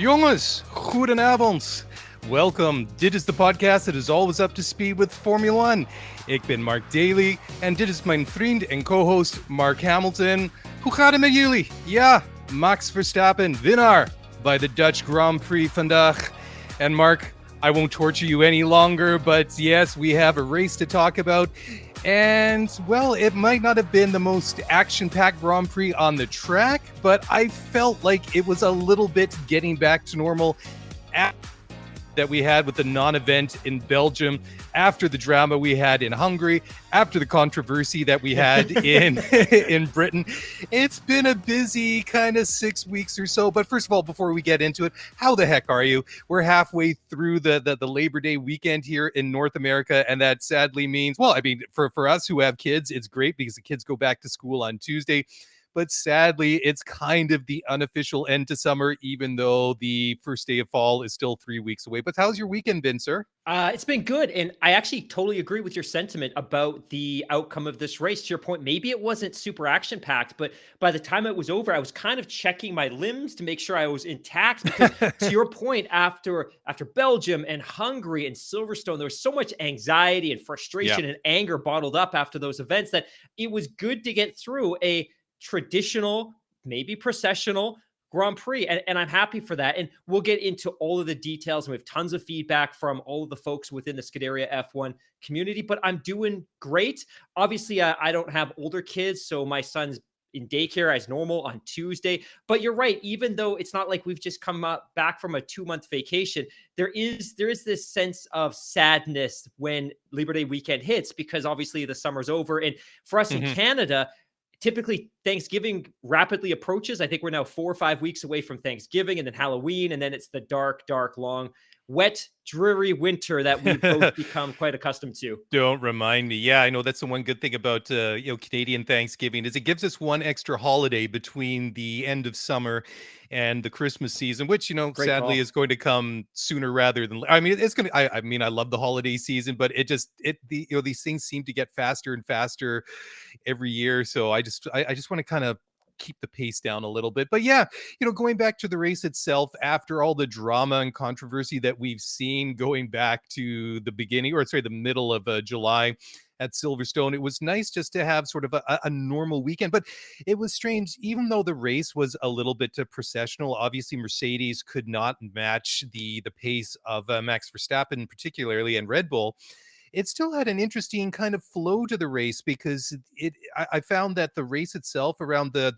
Jongens, goedenavond. Welkom. Dit is de podcast that is always up to speed with Formula 1. Ik ben Mark Daly en dit is mijn vriend en co-host Mark Hamilton. Hoe gaat het met jullie? Ja, Max Verstappen, winnaar bij de Dutch Grand Prix vandaag. And Mark, I won't torture you any longer, but yes, we have a race to talk about. And, well, it might not have been the most action-packed Grand Prix on the track, but I felt like it was a little bit getting back to normal that we had with the non-event in Belgium, after the drama we had in Hungary, after the controversy that we had in Britain. It's been a busy kind of 6 weeks or so. But first of all, before we get into it, how the heck are you? We're halfway through the Labor Day weekend here in North America, and that sadly means, well, I mean, for us who have kids, it's great because the kids go back to school on Tuesday. But sadly, it's kind of the unofficial end to summer, even though the first day of fall is still 3 weeks away. But how's your weekend been, sir? It's been good. And I actually totally agree with your sentiment about the outcome of this race. To your point, maybe it wasn't super action packed, but by the time it was over, I was kind of checking my limbs to make sure I was intact. Because to your point, after Belgium and Hungary and Silverstone, there was so much anxiety and frustration and anger bottled up after those events that it was good to get through a traditional, maybe processional Grand Prix. And I'm happy for that. And we'll get into all of the details. And we have tons of feedback from all of the folks within the Scuderia F1 community, but I'm doing great. Obviously, I don't have older kids, so my son's in daycare as normal on Tuesday. But you're right, even though it's not like we've just come back from a 2-month vacation, there is this sense of sadness when Labor Day weekend hits, because obviously the summer's over. And for us in Canada, typically Thanksgiving rapidly approaches. I think we're now 4 or 5 weeks away from Thanksgiving, and then Halloween, and then it's the dark, long, wet, dreary winter that we've both become quite accustomed to. Don't remind me. Yeah, I know that's the one good thing about Canadian Thanksgiving is it gives us one extra holiday between the end of summer and the Christmas season, which Great sadly call. is going to come sooner rather than. I mean, it's gonna. I mean, I love the holiday season, but these things seem to get faster and faster every year. So I just want to kind of keep the pace down a little bit. But yeah, going back to the race itself, after all the drama and controversy that we've seen going back to the beginning, or sorry, the middle of July at Silverstone, it was nice just to have sort of a normal weekend. But it was strange, even though the race was a little bit processional. Obviously, Mercedes could not match the pace of Max Verstappen, particularly, and Red Bull. It still had an interesting kind of flow to the race because I found that the race itself, around the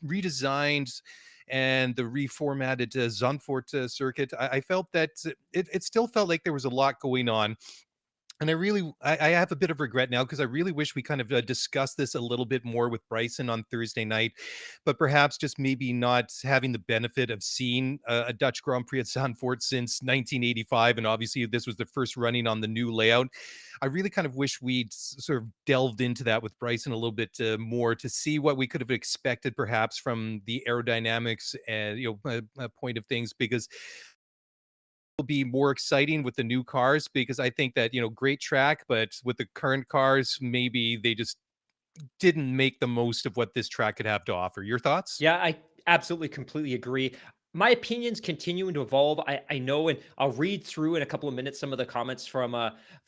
redesigned and the reformatted Zandvoort circuit, I felt that it still felt like there was a lot going on. And I have a bit of regret now because I really wish we kind of discussed this a little bit more with Bryson on Thursday night, but perhaps just maybe not having the benefit of seeing a Dutch Grand Prix at Zandvoort since 1985. And obviously this was the first running on the new layout. I really kind of wish we'd sort of delved into that with Bryson a little bit more to see what we could have expected perhaps from the aerodynamics and, point of things, because will be more exciting with the new cars, because I think that, great track, but with the current cars, maybe they just didn't make the most of what this track could have to offer. Your thoughts? Yeah, I absolutely completely agree. My opinions continuing to evolve. I know, and I'll read through in a couple of minutes some of the comments from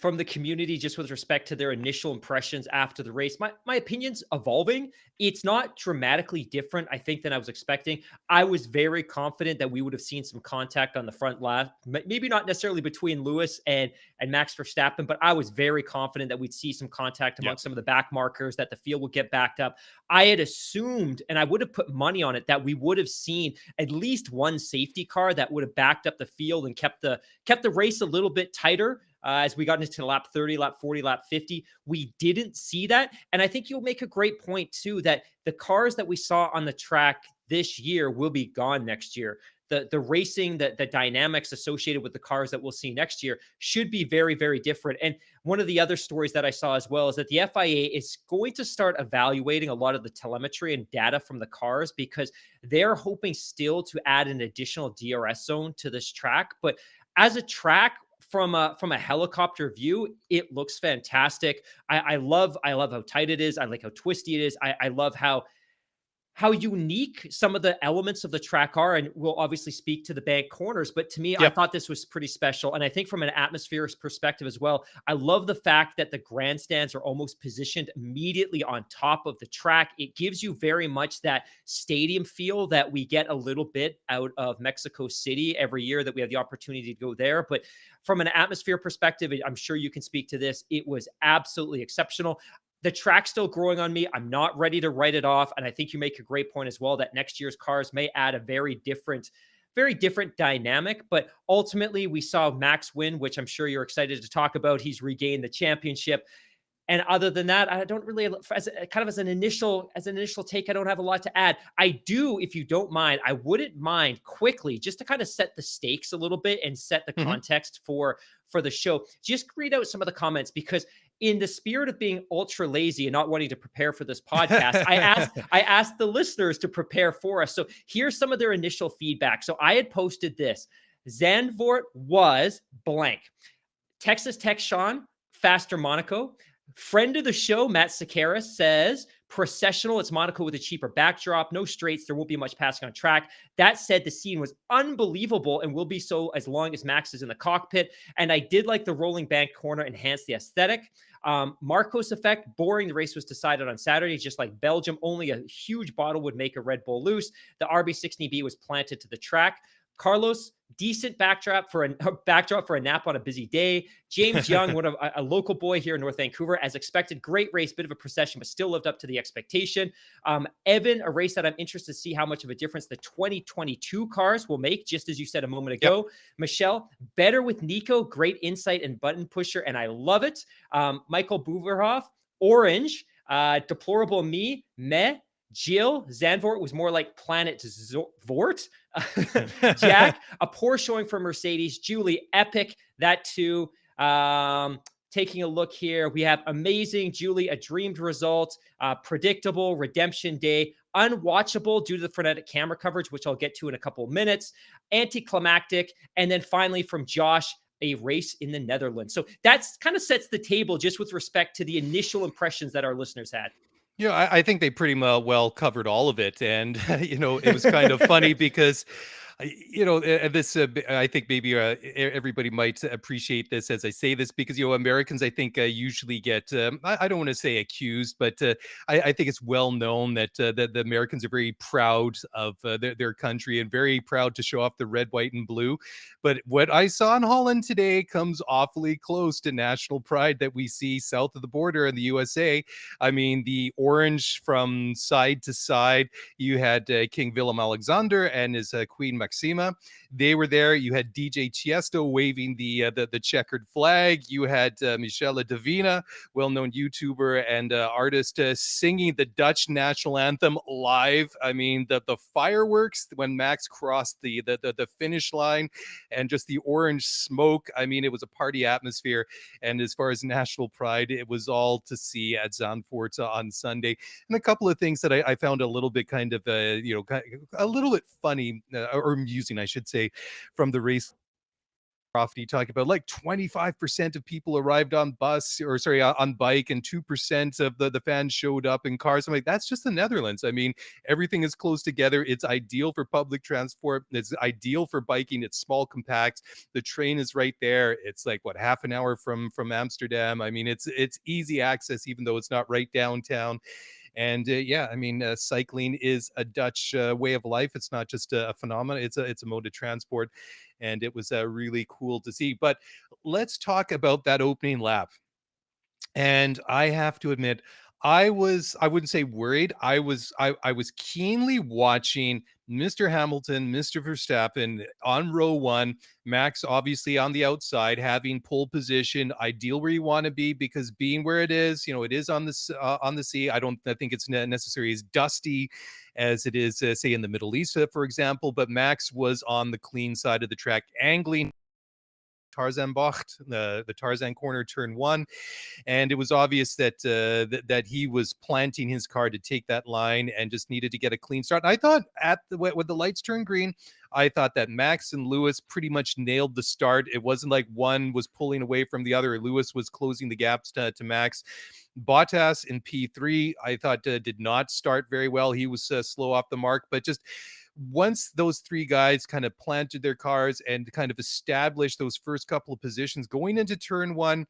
the community just with respect to their initial impressions after the race. My opinions evolving. It's not dramatically different, I think, than I was expecting. I was very confident that we would have seen some contact on the front lap, maybe not necessarily between Lewis and Max Verstappen, but I was very confident that we'd see some contact amongst some of the back markers, that the field would get backed up. I had assumed, and I would have put money on it, that we would have seen at least one safety car that would have backed up the field and kept the race a little bit tighter as we got into lap 30, lap 40, lap 50. We didn't see that. And I think you'll make a great point too, that the cars that we saw on the track this year will be gone next year. The racing, the dynamics associated with the cars that we'll see next year should be very, very different. And one of the other stories that I saw as well is that the FIA is going to start evaluating a lot of the telemetry and data from the cars, because they're hoping still to add an additional DRS zone to this track. But as a track, from a helicopter view, it looks fantastic. I love how tight it is. I like how twisty it is. I love how how unique some of the elements of the track are, and we'll obviously speak to the bank corners. But to me, I Yep. thought this was pretty special. And I think from an atmosphere perspective as well, I love the fact that the grandstands are almost positioned immediately on top of the track. It gives you very much that stadium feel that we get a little bit out of Mexico City every year that we have the opportunity to go there. But from an atmosphere perspective, I'm sure you can speak to this. It was absolutely exceptional. The track's still growing on me. I'm not ready to write it off. And I think you make a great point as well that next year's cars may add a very different dynamic. But ultimately, we saw Max win, which I'm sure you're excited to talk about. He's regained the championship. And other than that, I don't really, as an initial take, I don't have a lot to add. I do, if you don't mind, I wouldn't mind quickly just to kind of set the stakes a little bit and set the Mhm. context for the show. Just read out some of the comments, because in the spirit of being ultra lazy and not wanting to prepare for this podcast, I asked the listeners to prepare for us. So here's some of their initial feedback. So I had posted this: Zandvoort was blank. Texas Tech Sean, faster Monaco. Friend of the show, Matt Sequeira, says processional. It's Monaco with a cheaper backdrop, no straights. There won't be much passing on track. That said, the scene was unbelievable and will be so as long as Max is in the cockpit. And I did like the rolling bank corner, enhanced the aesthetic. Marcos effect, boring. The race was decided on Saturday, just like Belgium. Only a huge bottle would make a Red Bull loose. The RB16B was planted to the track. Carlos, decent backdrop for a nap on a busy day. James Young, a local boy here in North Vancouver, as expected, great race, bit of a procession, but still lived up to the expectation. Evan, a race that I'm interested to see how much of a difference the 2022 cars will make, just as you said a moment ago. Yep. Michelle, better with Nico, great insight and button pusher, and I love it. Michael Buverhoff, orange, deplorable me, meh. Jill, Zandvoort was more like Planet Vort. Jack, a poor showing for Mercedes. Julie, epic. That too. Taking a look here, we have amazing. Julie, a dreamed result. Predictable. Redemption Day. Unwatchable due to the frenetic camera coverage, which I'll get to in a couple of minutes. Anticlimactic. And then finally from Josh, a race in the Netherlands. So that's kind of sets the table just with respect to the initial impressions that our listeners had. Yeah, I think they pretty well covered all of it, and it was kind of funny because, this I think maybe everybody might appreciate this as I say this, because Americans, I think, usually get I don't want to say accused, but I think it's well known that the Americans are very proud of their country and very proud to show off the red, white, and blue. But what I saw in Holland today comes awfully close to national pride that we see south of the border in the USA. I mean, the orange from side to side. You had King Willem-Alexander and his Queen Maxima. They were there. You had DJ Tiesto waving the checkered flag. You had Michelle Davina, well-known YouTuber and artist, singing the Dutch national anthem live. I mean, the fireworks when Max crossed the finish line, and just the orange smoke. I mean, it was a party atmosphere. And as far as national pride, it was all to see at Zandvoort on Sunday. And a couple of things that I found a little bit kind of, a little bit funny or amusing, I should say, from the race. You talk about like 25% of people arrived on on bike, and 2% of the fans showed up in cars. I'm like, that's just the Netherlands. I mean, everything is close together. It's ideal for public transport. It's ideal for biking. It's small, compact. The train is right there. It's like half an hour from Amsterdam. I mean, it's easy access, even though it's not right downtown. And I mean, cycling is a Dutch way of life. It's not just a phenomenon. It's a mode of transport, and it was really cool to see. But let's talk about that opening lap. And I have to admit, I wouldn't say worried. I was keenly watching Mr. Hamilton, Mr. Verstappen on row one, Max obviously on the outside, having pole position, ideal where you want to be, because being where it is, it is on the sea. I think it's necessarily as dusty as it is, say, in the Middle East, for example. But Max was on the clean side of the track, angling Tarzanbocht, the Tarzan corner, turn one. And it was obvious that that he was planting his car to take that line and just needed to get a clean start. And I thought when the lights turned green, I thought that Max and Lewis pretty much nailed the start. It wasn't like one was pulling away from the other. Lewis was closing the gaps to Max. Bottas in P3, I thought did not start very well. He was slow off the mark, but just once those three guys kind of planted their cars and kind of established those first couple of positions going into turn one,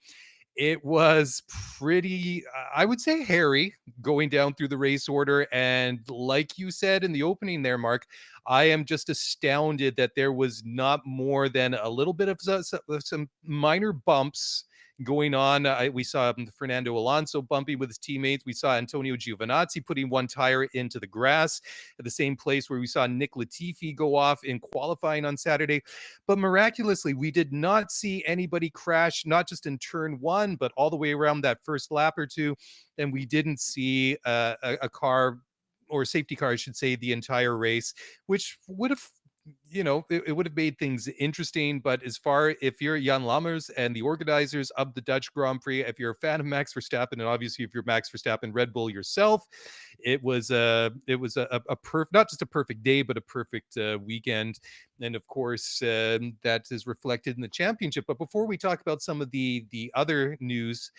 it was pretty, I would say, hairy going down through the race order. And like you said in the opening there, Mark, I am just astounded that there was not more than a little bit of some minor bumps going on. We saw Fernando Alonso bumping with his teammates. We saw Antonio Giovinazzi putting one tire into the grass at the same place where we saw Nick Latifi go off in qualifying on Saturday. But miraculously, we did not see anybody crash, not just in turn one, but all the way around that first lap or two. And we didn't see a car or safety car, I should say, the entire race, which would have, it would have made things interesting. But as far, if you're Jan Lammers and the organizers of the Dutch Grand Prix, if you're a fan of Max Verstappen, and obviously if you're Max Verstappen Red Bull yourself, it was a not just a perfect day, but a perfect weekend. And of course, that is reflected in the championship. But before we talk about some of the other news,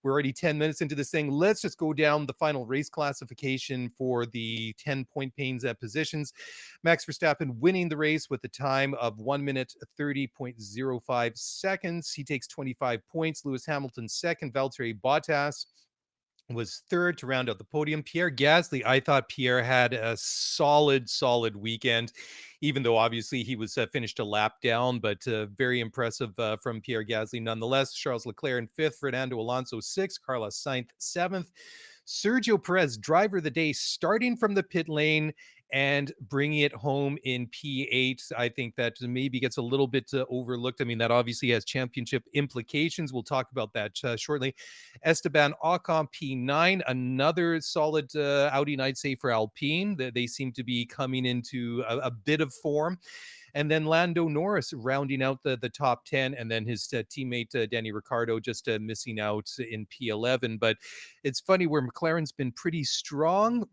we're already 10 minutes into this thing. Let's just go down the final race classification for the 10-point pains at positions. Max Verstappen winning the race with a time of 1 minute 30.05 seconds. He takes 25 points. Lewis Hamilton second. Valtteri Bottas was third to round out the podium. Pierre Gasly, I thought Pierre had a solid weekend, even though obviously he was finished a lap down, but very impressive from Pierre Gasly nonetheless. Charles Leclerc in fifth, Fernando Alonso sixth, Carlos Sainz seventh. Sergio Perez, driver of the day, starting from the pit lane and bringing it home in P8. I think that maybe gets a little bit overlooked. I mean, that obviously has championship implications. We'll talk about that shortly. Esteban Ocon, P9, another solid outing, I'd say, for Alpine. They seem to be coming into a bit of form. And then Lando Norris rounding out the top 10, and then his teammate Danny Ricciardo just missing out in P11. But it's funny where McLaren's been pretty strong.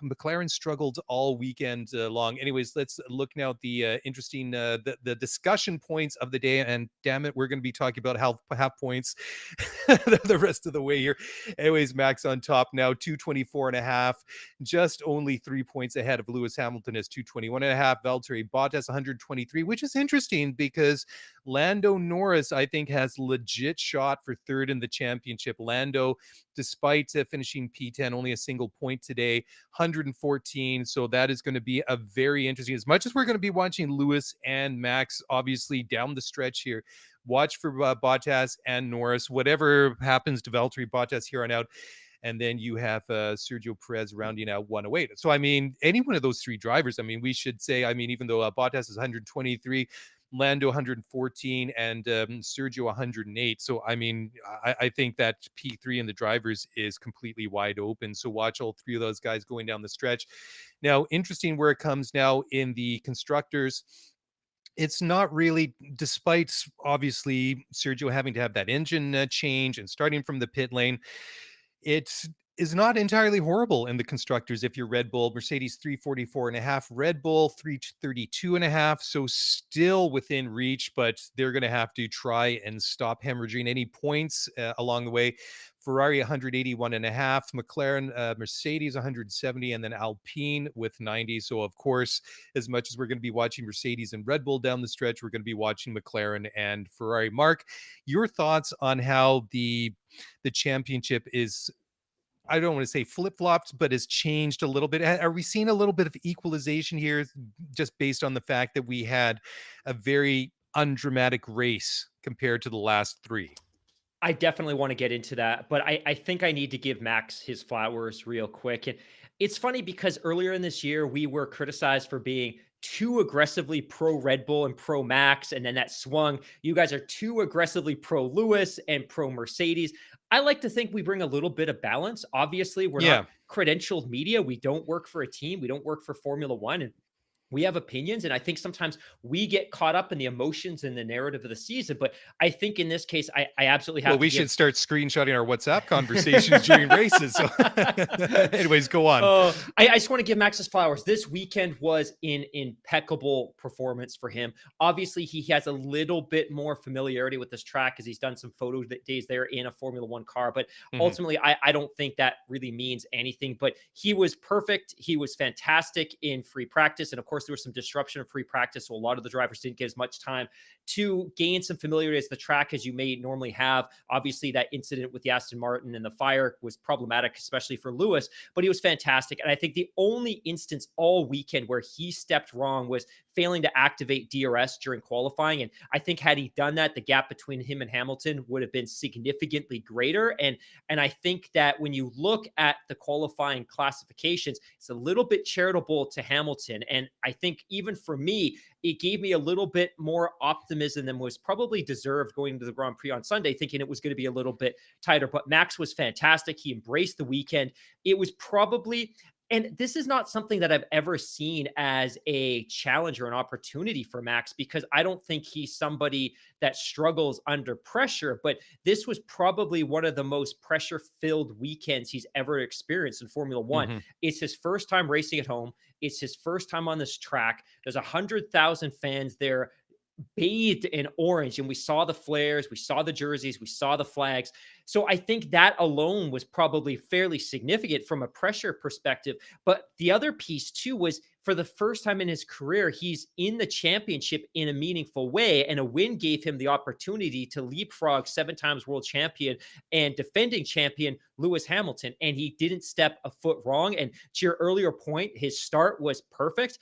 McLaren struggled all weekend long. Anyways, let's look now at the interesting, the discussion points of the day. And damn it, we're going to be talking about half points the rest of the way here. Anyways, Max on top now, 224.5, just only 3 points ahead of Lewis Hamilton is 221.5. Valtteri Bottas 123, which is interesting because Lando Norris, I think, has legit shot for third in the championship. Lando, despite finishing P10, only a single point today, 114. So that is going to be a very interesting, as much as we're going to be watching Lewis and Max, obviously down the stretch here, watch for Bottas and Norris, whatever happens to Valtteri Bottas here on out. And then you have Sergio Perez rounding out 108. So, I mean, any one of those three drivers, I mean, we should say, I mean, even though Bottas is 123, Lando 114, and Sergio 108. So, I mean, I think that P3 in the drivers is completely wide open. So watch all three of those guys going down the stretch. Now, interesting where it comes now in the constructors. It's not really, despite obviously Sergio having to have that engine change and starting from the pit lane, it is not entirely horrible in the constructors. If you're Red Bull, Mercedes 344.5, Red Bull 332.5. So still within reach, but they're going to have to try and stop hemorrhaging any points along the way. Ferrari 181.5, McLaren, Mercedes 170, and then Alpine with 90. So of course, as much as we're going to be watching Mercedes and Red Bull down the stretch, we're going to be watching McLaren and Ferrari. Mark, your thoughts on how the championship is, I don't want to say flip-flopped, but has changed a little bit. Are we seeing a little bit of equalization here just based on the fact that we had a very undramatic race compared to the last three? I definitely want to get into that, but I think I need to give Max his flowers real quick. And it's funny because earlier in this year, we were criticized for being too aggressively pro Red Bull and pro Max, and then that swung. You guys are too aggressively pro Lewis and pro Mercedes. I like to think we bring a little bit of balance. Obviously, we're not credentialed media. We don't work for a team. We don't work for Formula One. And we have opinions, and I think sometimes we get caught up in the emotions and the narrative of the season. But I think in this case, I absolutely Well, have to we give. should start screenshotting our WhatsApp conversations during races. So, anyways, go on. I just want to give Max his flowers. This weekend was an impeccable performance for him. Obviously, he has a little bit more familiarity with this track because he's done some photo days there in a Formula One car. But Mhm. ultimately, I don't think that really means anything. But he was perfect. He was fantastic in free practice. And of course, there was some disruption of free practice. So a lot of the drivers didn't get as much time to gain some familiarity as the track as you may normally have. Obviously, that incident with the Aston Martin and the fire was problematic, especially for Lewis, but he was fantastic. And I think the only instance all weekend where he stepped wrong was failing to activate DRS during qualifying. And I think had he done that, the gap between him and Hamilton would have been significantly greater. And I think that when you look at the qualifying classifications, it's a little bit charitable to Hamilton. And I think even for me, it gave me a little bit more optimism than was probably deserved going into the Grand Prix on Sunday, thinking it was going to be a little bit tighter. But Max was fantastic. He embraced the weekend. It was probably, and this is not something that I've ever seen as a challenge or an opportunity for Max, because I don't think he's somebody that struggles under pressure. But this was probably one of the most pressure filled weekends he's ever experienced in Formula One. Mhm. It's his first time racing at home. It's his first time on this track. There's 100,000 fans there bathed in orange, and we saw the flares, we saw the jerseys, we saw the flags. So I think that alone was probably fairly significant from a pressure perspective. But the other piece too was, for the first time in his career, he's in the championship in a meaningful way, and a win gave him the opportunity to leapfrog 7 times world champion and defending champion Lewis Hamilton, and he didn't step a foot wrong. And to your earlier point, his start was perfect.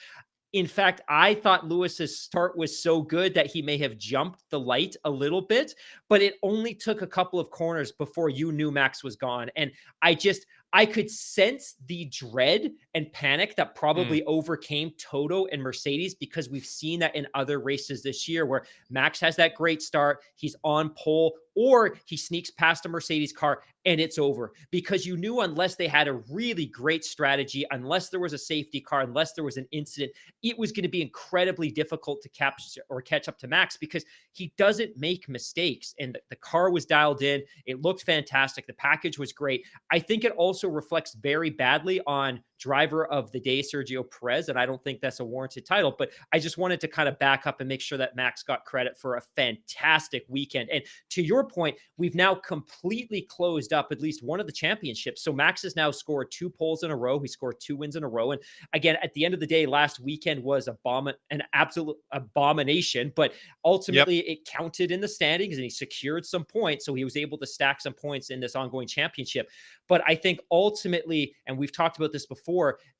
In fact, I thought Lewis's start was so good that he may have jumped the light a little bit, but it only took a couple of corners before you knew Max was gone. And I could sense the dread and panic that Mm. probably overcame Toto and Mercedes, because we've seen that in other races this year where Max has that great start, he's on pole, or he sneaks past a Mercedes car and it's over, because you knew unless they had a really great strategy, unless there was a safety car, unless there was an incident, it was going to be incredibly difficult to capture or catch up to Max, because he doesn't make mistakes. And the car was dialed in. It looked fantastic. The package was great. I think it also reflects very badly on driver of the day, Sergio Perez. And I don't think that's a warranted title, but I just wanted to kind of back up and make sure that Max got credit for a fantastic weekend. And to your point, we've now completely closed up at least one of the championships. So Max has now scored 2 poles in a row. He scored 2 wins in a row. And again, at the end of the day, last weekend was an absolute abomination, but Yep. ultimately it counted in the standings and he secured some points. So he was able to stack some points in this ongoing championship. But I think ultimately, and we've talked about this before,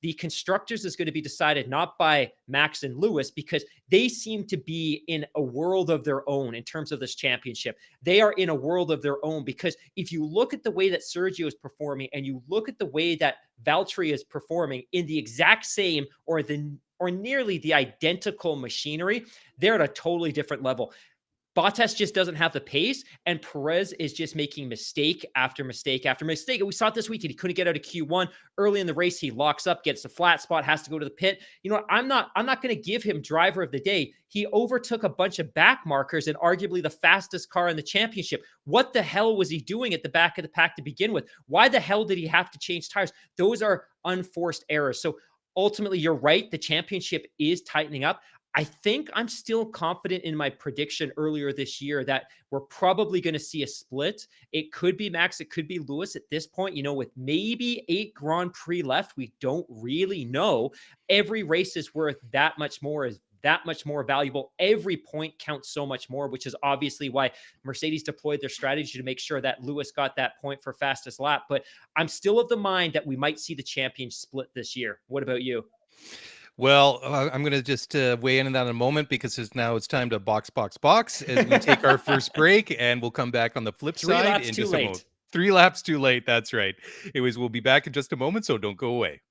the constructors is going to be decided not by Max and Lewis, because they seem to be in a world of their own in terms of this championship. They are in a world of their own, because if you look at the way that Sergio is performing and you look at the way that Valtteri is performing in the exact same or nearly the identical machinery, they're at a totally different level. Bottas just doesn't have the pace, and Perez is just making mistake after mistake after mistake. And we saw it this weekend. He couldn't get out of Q1 early in the race. He locks up, gets a flat spot, has to go to the pit. You know what? I'm not going to give him driver of the day. He overtook a bunch of back markers and arguably the fastest car in the championship. What the hell was he doing at the back of the pack to begin with? Why the hell did he have to change tires? Those are unforced errors. So ultimately, you're right. The championship is tightening up. I think I'm still confident in my prediction earlier this year that we're probably going to see a split. It could be Max, it could be Lewis at this point, with maybe 8 Grand Prix left. We don't really know. Every race is worth that much more valuable. Every point counts so much more, which is obviously why Mercedes deployed their strategy to make sure that Lewis got that point for fastest lap. But I'm still of the mind that we might see the champion split this year. What about you? Well, I'm going to just weigh in on that in a moment, because it's time to box as we take our first break, and we'll come back on the flip Three side laps in too just a moment. late. 3 laps too late. That's right. Anyways, we'll be back in just a moment, so don't go away.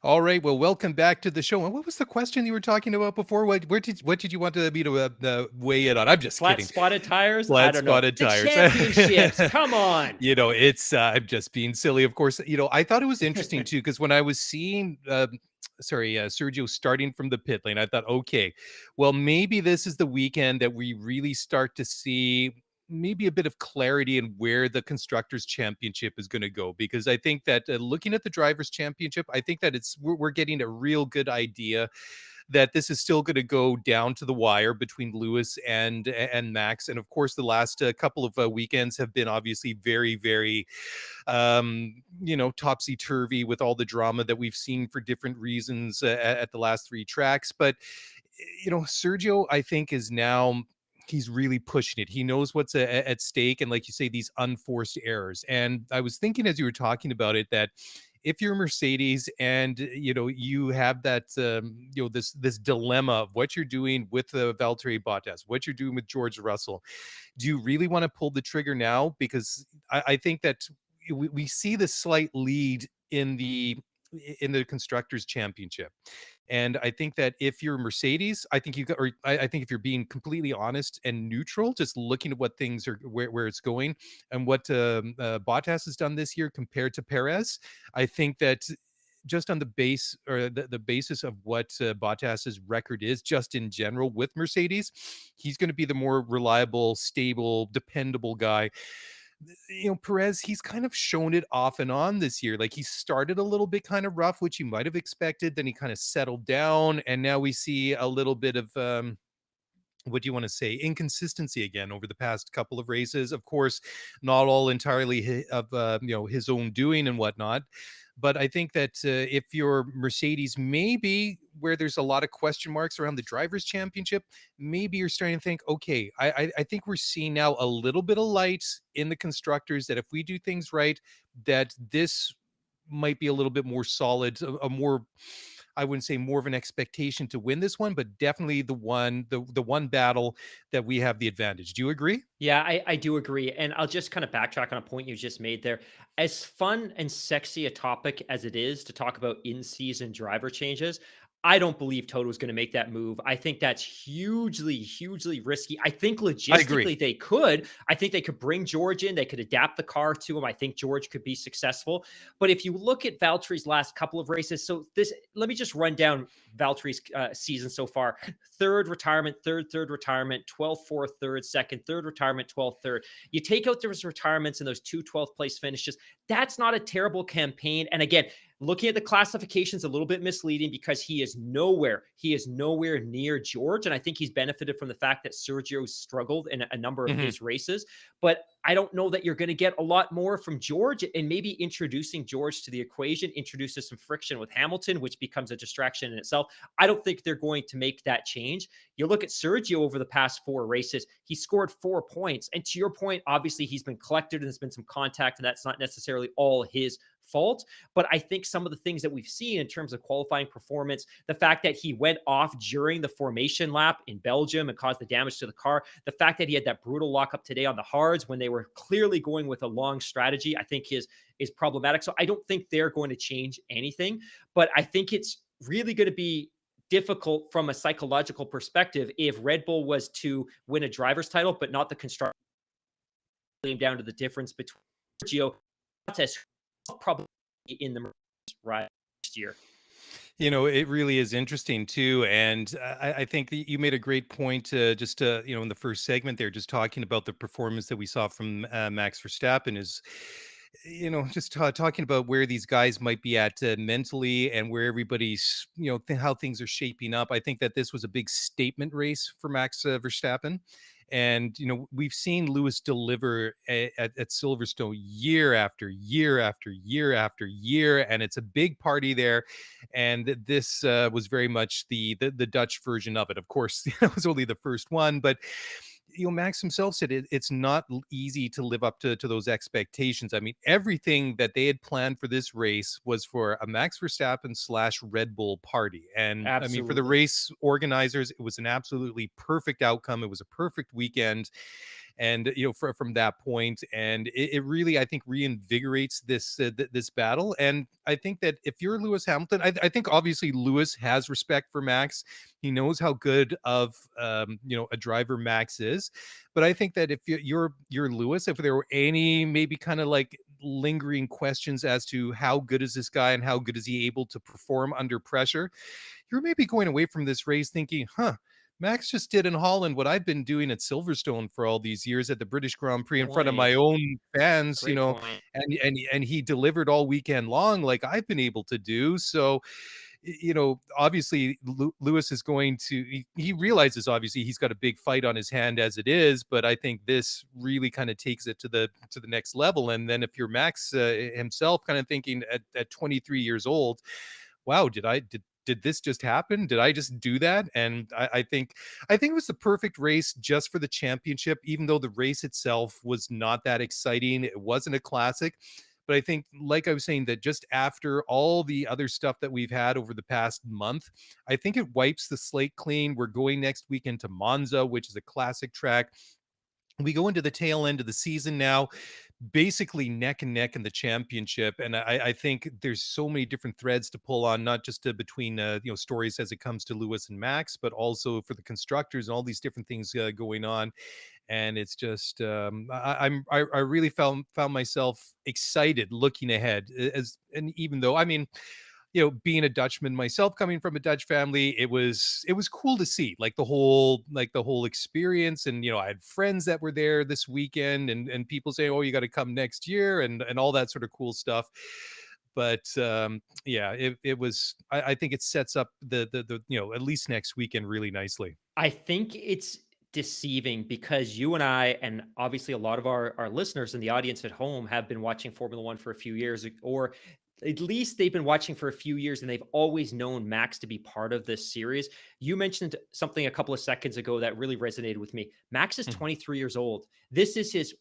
All right. Well, welcome back to the show. And what was the question you were talking about before? What did you want me to weigh in on? I'm just Flat kidding. spotted tires? I Flat don't know. spotted The tires. championships. Come on. It's I'm just being silly. Of course, I thought it was interesting too because when I was seeing, Sergio starting from the pit lane, I thought, okay, well, maybe this is the weekend that we really start to see maybe a bit of clarity in where the constructors championship is going to go, because I think that looking at the drivers championship, I think that we're getting a real good idea that this is still going to go down to the wire between Lewis and Max. And of course, the last couple of weekends have been obviously very, very, topsy turvy with all the drama that we've seen for different reasons at the last three tracks. But Sergio, I think, is now. He's really pushing it. He knows what's at stake. And like you say, these unforced errors. And I was thinking as you were talking about it that if you're Mercedes and you have that this dilemma of what you're doing with Valtteri Bottas, what you're doing with George Russell, do you really want to pull the trigger now? Because I think that we see the slight lead in the constructors championship, and I think that if you're Mercedes, I think I think if you're being completely honest and neutral, just looking at what things are where it's going and what Bottas has done this year compared to Perez, I think that just on the base or the basis of what Bottas's record is, just in general with Mercedes, he's going to be the more reliable, stable, dependable guy. Perez, he's kind of shown it off and on this year. Like he started a little bit kind of rough, which you might have expected. Then he kind of settled down, and now we see a little bit of what do you want to say, inconsistency again over the past couple of races. Of course, not all entirely of his own doing and whatnot. But I think that if you're Mercedes, maybe where there's a lot of question marks around the drivers' championship, maybe you're starting to think, okay, I think we're seeing now a little bit of light in the constructors, that if we do things right, that this might be a little bit more solid, a more, I wouldn't say more of an expectation to win this one, but definitely the one battle that we have the advantage. Do you agree? Yeah, I do agree. And I'll just kind of backtrack on a point you just made there. As fun and sexy a topic as it is to talk about in season driver changes, I don't believe Toto is going to make that move. I think that's hugely, hugely risky. I think I agree. logistically they could. I think they could bring George in. They could adapt the car to him. I think George could be successful. But if you look at Valtteri's last couple of races, let me just run down Valtteri's season so far. Third retirement, third retirement, 12th, fourth, third, second, third retirement, 12th, third. You take out those retirements and those two 12th place finishes. That's not a terrible campaign. And again, looking at the classifications a little bit misleading because he is nowhere near George. And I think he's benefited from the fact that Sergio struggled in a number of his races. But I don't know that you're going to get a lot more from George, and maybe introducing George to the equation introduces some friction with Hamilton, which becomes a distraction in itself. I don't think they're going to make that change. You look at Sergio over the past four races, he scored 4 points. And to your point, obviously he's been collected and there's been some contact, and that's not necessarily all his fault. But I think some of the things that we've seen in terms of qualifying performance, the fact that he went off during the formation lap in Belgium and caused the damage to the car, the fact that he had that brutal lockup today on the hards when they were clearly going with a long strategy, I think is problematic. So I don't think they're going to change anything, but I think it's really going to be difficult from a psychological perspective if Red Bull was to win a driver's title, but not the constructor, came down to the difference between Sergio Bottas, probably in the right next year. It really is interesting too, and I think that you made a great point. Just in the first segment there, just talking about the performance that we saw from Max Verstappen is, just talking about where these guys might be at mentally and where everybody's, how things are shaping up. I think that this was a big statement race for Max Verstappen. And we've seen Lewis deliver at Silverstone year after year after year after year, and it's a big party there. And this was very much the Dutch version of it. Of course, it was only the first one, but Max himself said it's not easy to live up to those expectations. I mean, everything that they had planned for this race was for a Max Verstappen / Red Bull party. And I mean, for the Absolutely. race organizers, it was an absolutely perfect outcome. It was a perfect weekend. and from that point, and it really, I think, reinvigorates this battle. And I think that if you're Lewis Hamilton, I think obviously Lewis has respect for Max. He knows how good of a driver Max is, but I think that if you're Lewis, if there were any maybe kind of like lingering questions as to how good is this guy and how good is he able to perform under pressure, you're maybe going away from this race thinking, Max just did in Holland what I've been doing at Silverstone for all these years at the British Grand Prix in front of my Point. own fans, Great point. and he delivered all weekend long like I've been able to do. So, obviously Lewis is going to, he realizes obviously he's got a big fight on his hand as it is, but I think this really kind of takes it to the next level. And then if you're Max himself, kind of thinking at 23 years old, wow, did this just happen? Did I just do that? And I think it was the perfect race just for the championship, even though the race itself was not that exciting. It wasn't a classic. But I think, like I was saying, that just after all the other stuff that we've had over the past month, I think it wipes the slate clean. We're going next weekend to Monza, which is a classic track. We go into the tail end of the season now, basically neck and neck in the championship. And I think there's so many different threads to pull on, not just between stories as it comes to Lewis and Max, but also for the constructors and all these different things going on. And it's just I really found myself excited looking ahead, and even though, I mean, being a Dutchman myself, coming from a Dutch family, it was cool to see like the whole experience. And I had friends that were there this weekend, and people say, oh, you got to come next year, and all that sort of cool stuff. But yeah, it was, I think it sets up the at least next weekend really nicely. I think it's deceiving because you and I, and obviously a lot of our listeners and the audience at home, have been watching Formula One for a few years, or at least they've been watching for a few years, and they've always known Max to be part of this series. You mentioned something a couple of seconds ago that really resonated with me. Max is Mhm. 23 years old. This is his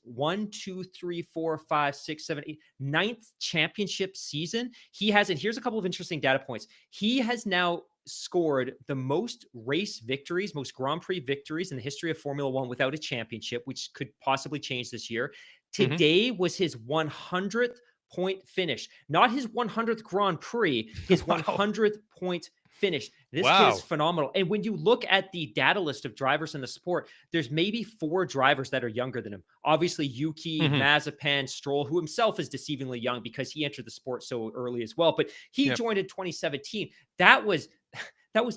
ninth championship season. He has, and here's a couple of interesting data points. He has now scored the most race victories, most Grand Prix victories in the history of Formula One without a championship, which could possibly change this year. Mhm. Today was his 100th point finish, not his 100th Grand Prix, his Wow. 100th point finish. This kid is Wow. phenomenal. And when you look at the data list of drivers in the sport, there's maybe 4 drivers that are younger than him. Obviously, Yuki, Mhm. Mazepin, Stroll, who himself is deceivingly young because he entered the sport so early as well. But he Yep. joined in 2017. That was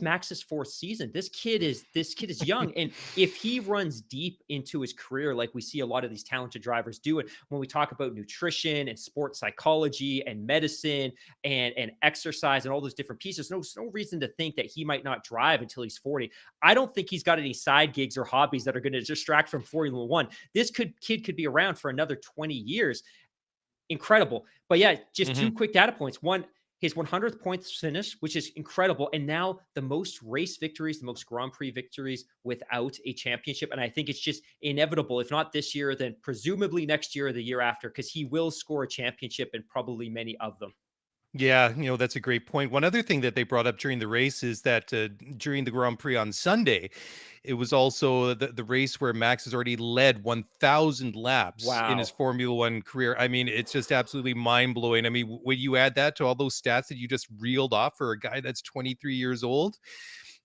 Max's 4th season. This kid is young, and if he runs deep into his career like we see a lot of these talented drivers do, and when we talk about nutrition and sports psychology and medicine and exercise and all those different pieces, no reason to think that he might not drive until he's 40. I don't think he's got any side gigs or hobbies that are going to distract from Formula One. This kid could be around for another 20 years. Incredible. But yeah, just Mhm. 2 quick data points. One, his 100th points finish, which is incredible. And now the most race victories, the most Grand Prix victories without a championship. And I think it's just inevitable, if not this year, then presumably next year or the year after, because he will score a championship and probably many of them. Yeah, that's a great point. One other thing that they brought up during the race is that during the Grand Prix on Sunday, it was also the race where Max has already led 1,000 laps in his Wow. Formula One career. I mean, it's just absolutely mind blowing. I mean, when you add that to all those stats that you just reeled off for a guy that's 23 years old,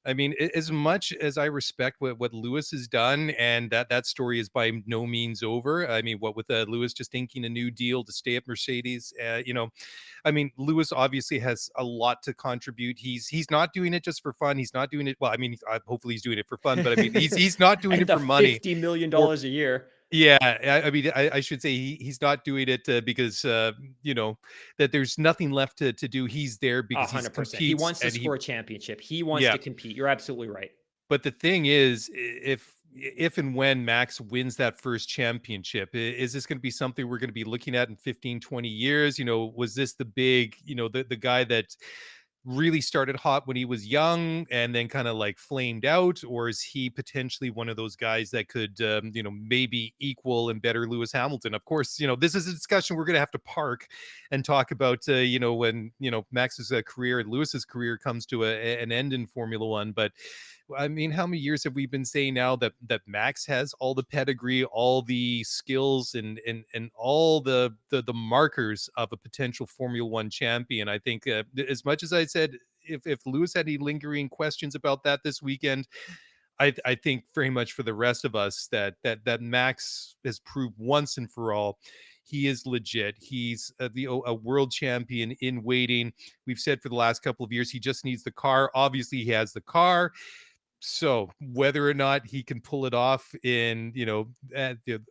I mean, as much as I respect what Lewis has done, and that story is by no means over. I mean, what with Lewis just inking a new deal to stay at Mercedes, I mean, Lewis obviously has a lot to contribute. He's not doing it just for fun. He's not doing it. Well, I mean, hopefully he's doing it for fun, but I mean, he's not doing And it the for money. Or $50 million a year. yeah, I mean, I should say he's not doing it because that there's nothing left to do. He's there because he's 100%. He competes wants to and he score a championship. He wants yeah. to compete. You're absolutely right. But the thing is, if and when Max wins that first championship, is this going to be something we're going to be looking at in 15, 20 years? Was this the big, the guy that really started hot when he was young and then kind of like flamed out? Or is he potentially one of those guys that could, maybe equal and better Lewis Hamilton? Of course, this is a discussion we're going to have to park and talk about, when, Max's career and Lewis's career comes to an end in Formula One. But I mean, how many years have we been saying now that Max has all the pedigree, all the skills, and all the markers of a potential Formula One champion? I think as much as I said, if Lewis had any lingering questions about that this weekend, I think very much for the rest of us that Max has proved once and for all he is legit. He's a world champion in waiting. We've said for the last couple of years he just needs the car. Obviously, he has the car. So whether or not he can pull it off in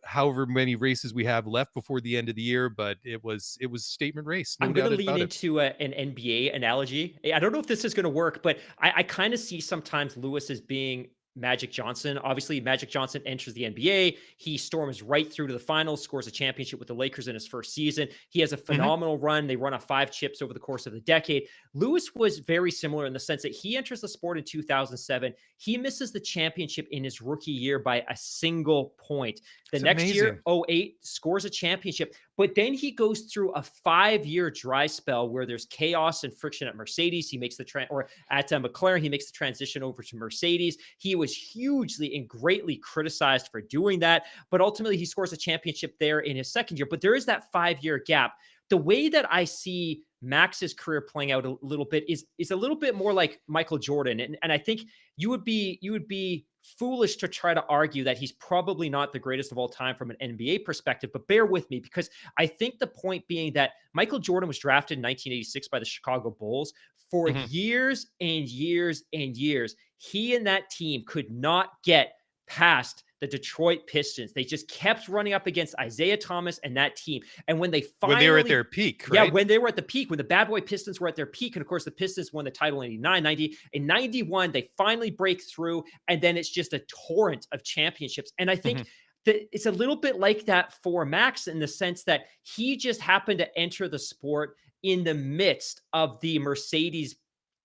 however many races we have left before the end of the year, but it was a statement race, no I'm going doubt to lean about it. into an NBA analogy. I don't know if this is going to work, but I kind of see sometimes Lewis as being Magic Johnson. Obviously, Magic Johnson enters the NBA. He storms right through to the finals, scores a championship with the Lakers in his first season. He has a Mhm. phenomenal run. They run off 5 chips over the course of the decade. Lewis was very similar in the sense that he enters the sport in 2007. He misses the championship in his rookie year by a single point. The It's next year, amazing. '08, scores a championship. But then he goes through a 5-year dry spell where there's chaos and friction at Mercedes. He makes or at McLaren, he makes the transition over to Mercedes. He was hugely and greatly criticized for doing that, but ultimately he scores a championship there in his second year. But there is that 5-year gap. The way that I see Max's career playing out a little bit is a little bit more like Michael Jordan, and I think you would be foolish to try to argue that he's probably not the greatest of all time from an NBA perspective. But bear with me, because I think the point being that Michael Jordan was drafted in 1986 by the Chicago Bulls. For Mhm. years and years and years, he and that team could not get past the Detroit Pistons. They just kept running up against Isaiah Thomas and that team. And when they When they were at their finally, peak, yeah, right? when they were at the peak, when the Bad Boy Pistons were at their peak, and of course the Pistons won the title in 89, 90, in 91, they finally break through, and then it's just a torrent of championships. And I think Mhm. that it's a little bit like that for Max in the sense that he just happened to enter the sport in the midst of the Mercedes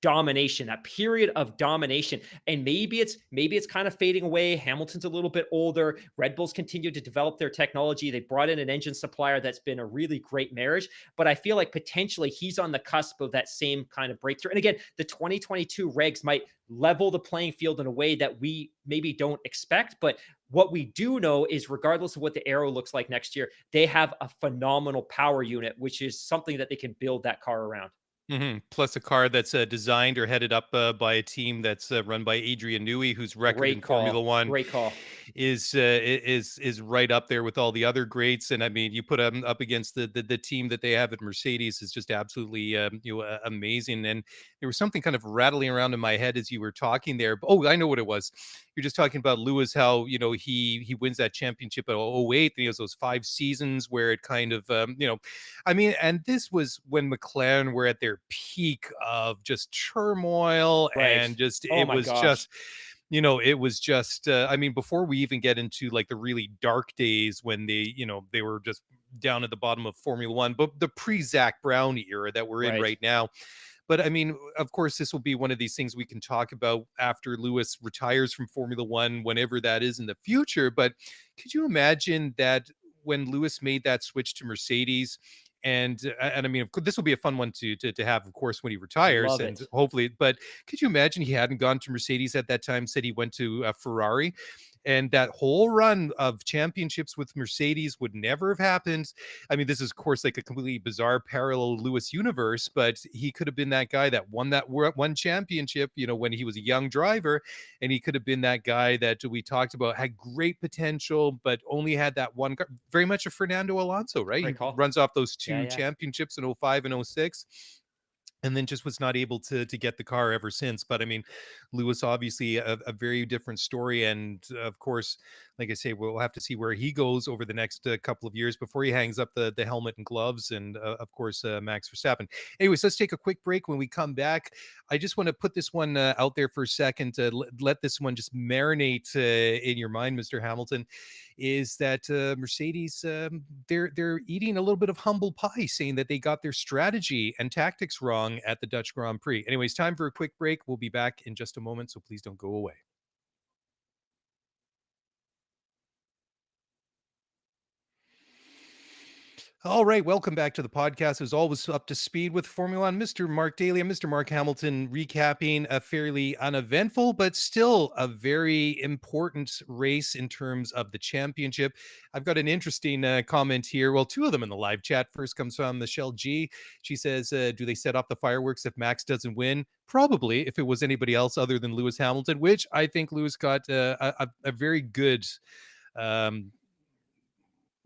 domination, that period of domination. And maybe it's kind of fading away. Hamilton's a little bit older. Red Bulls continue to develop their technology. They brought in an engine supplier that's been a really great marriage. But I feel like potentially he's on the cusp of that same kind of breakthrough. And again, the 2022 regs might level the playing field in a way that we maybe don't expect. But what we do know is, regardless of what the aero looks like next year, they have a phenomenal power unit, which is something that they can build that car around. Plus a car that's designed or headed up by a team that's run by Adrian Newey, whose record in Great Formula call. One Great call. is right up there with all the other greats. And I mean, you put them up against the team that they have at Mercedes is just absolutely amazing. And there was something kind of rattling around in my head as you were talking there. Oh, I know what it was. You're just talking about Lewis, how he wins that championship at '08. And he has those 5 seasons where it kind of I mean, and this was when McLaren were at their peak of just turmoil, Right. and just Oh it my was gosh. just it was just I mean, before we even get into like the really dark days when they were just down at the bottom of Formula One, but the pre-Zach Brown era that we're in Right. right now. But I mean, of course, this will be one of these things we can talk about after Lewis retires from Formula One, whenever that is in the future. But could you imagine that when Lewis made that switch to Mercedes? And I mean, this will be a fun one to have, of course, when he retires, Love and it. hopefully. But could you imagine he hadn't gone to Mercedes at that time? Said he went to Ferrari, and that whole run of championships with Mercedes would never have happened. I mean, this is, of course, like a completely bizarre parallel Lewis universe, but he could have been that guy that won that one championship, when he was a young driver. And he could have been that guy that we talked about had great potential, but only had that one car. Very much a Fernando Alonso, right? He Great call. runs off those Yeah, 2 yeah. championships in '05 and '06, and then just was not able to get the car ever since. But I mean, Lewis obviously a very different story, and of course, like I say, we'll have to see where he goes over the next couple of years before he hangs up the helmet and gloves, and of course, Max Verstappen. Anyways, let's take a quick break. When we come back, I just want to put this one out there for a second to let this one just marinate in your mind, Mr. Hamilton. Is that Mercedes? They're eating a little bit of humble pie, saying that they got their strategy and tactics wrong at the Dutch Grand Prix. Anyways, time for a quick break. We'll be back in just a moment, so please don't go away. All right, welcome back to the podcast. As always, up to speed with Formula One, Mr. Mark Daly and Mr. Mark Hamilton, recapping a fairly uneventful but still a very important race in terms of the championship. I've got an interesting comment here. Well, two of them in the live chat. First comes from Michelle G. She says, "Do they set off the fireworks if Max doesn't win? Probably, if it was anybody else other than Lewis Hamilton." Which I think Lewis got a very good. Um,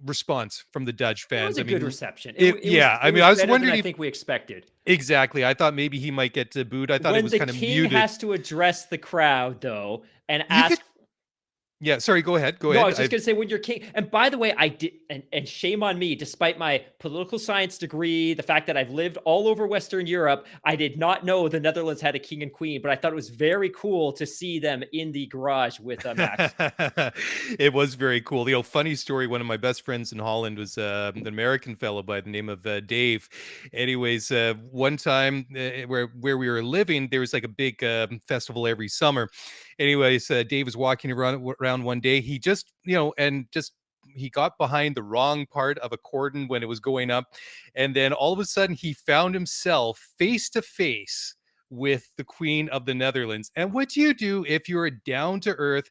Response from the Dutch It was fans. a I good mean, reception. yeah, I It mean, was I was better than wondering I if think we expected. exactly. I thought maybe he might get booed. I thought it When was the kind of king muted. has to address the crowd, though, and You could, ask. yeah. Sorry, go ahead. Go No, I ahead. was just gonna say when you're king. And by the way, I did, and shame on me, despite my political science degree, the fact that I've lived all over Western Europe, I did not know the Netherlands had a king and queen. But I thought it was very cool to see them in the garage with Max. It was very cool. Funny story. One of my best friends in Holland was an American fellow by the name of Dave. Anyways, one time where we were living, there was like a big festival every summer. Anyways, Dave was walking around one day. He just, and just he got behind the wrong part of a cordon when it was going up, and then all of a sudden he found himself face to face with the Queen of the Netherlands. And what do you do if you're a down to earth,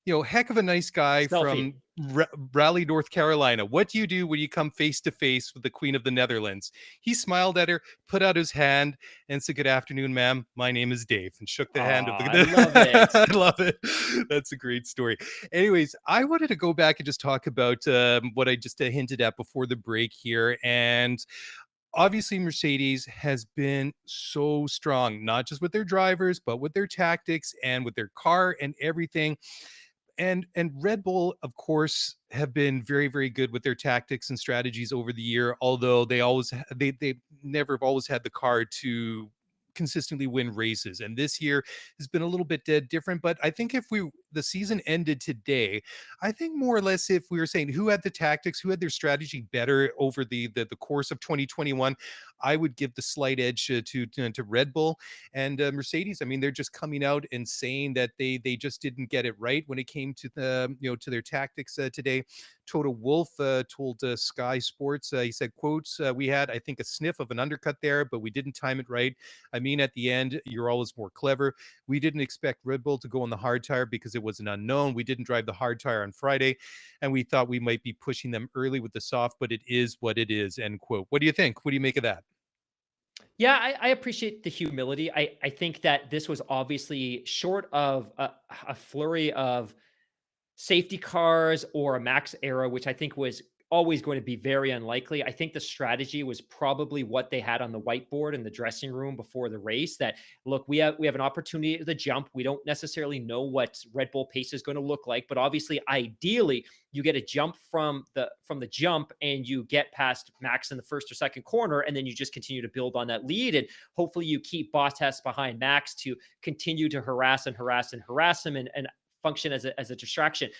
heck of a nice guy Selfie. from Raleigh, North Carolina? What do you do when you come face to face with the Queen of the Netherlands? He smiled at her, put out his hand, and said, "Good afternoon, ma'am. My name is Dave," and shook the hand of the. I love it. I love it. That's a great story. Anyways, I wanted to go back and just talk about what I just hinted at before the break here, and obviously Mercedes has been so strong, not just with their drivers, but with their tactics and with their car and everything. And Red Bull, of course, have been very, very good with their tactics and strategies over the year, although they never have always had the car to consistently win races. And this year has been a little bit different. But I think if the season ended today, I think more or less if we were saying who had the tactics, who had their strategy better over the course of 2021, I would give the slight edge to Red Bull. And Mercedes, I mean, they're just coming out and saying that they just didn't get it right when it came to the to their tactics today. Toto Wolff told Sky Sports, he said, quotes, "We had, I think, a sniff of an undercut there, but we didn't time it right. I mean, at the end, you're always more clever. We didn't expect Red Bull to go on the hard tire because it was an unknown. We didn't drive the hard tire on Friday, and we thought we might be pushing them early with the soft, but it is what it is," end quote. What do you think? What do you make of that? Yeah, I appreciate the humility. I think that this was obviously short of a flurry of safety cars or a Max era, which I think was always going to be very unlikely. I think the strategy was probably what they had on the whiteboard in the dressing room before the race. That look, we have an opportunity at the jump. We don't necessarily know what Red Bull pace is going to look like, but obviously, ideally, you get a jump from the jump and you get past Max in the first or second corner, and then you just continue to build on that lead, and hopefully you keep Bottas behind Max to continue to harass him and function as a distraction.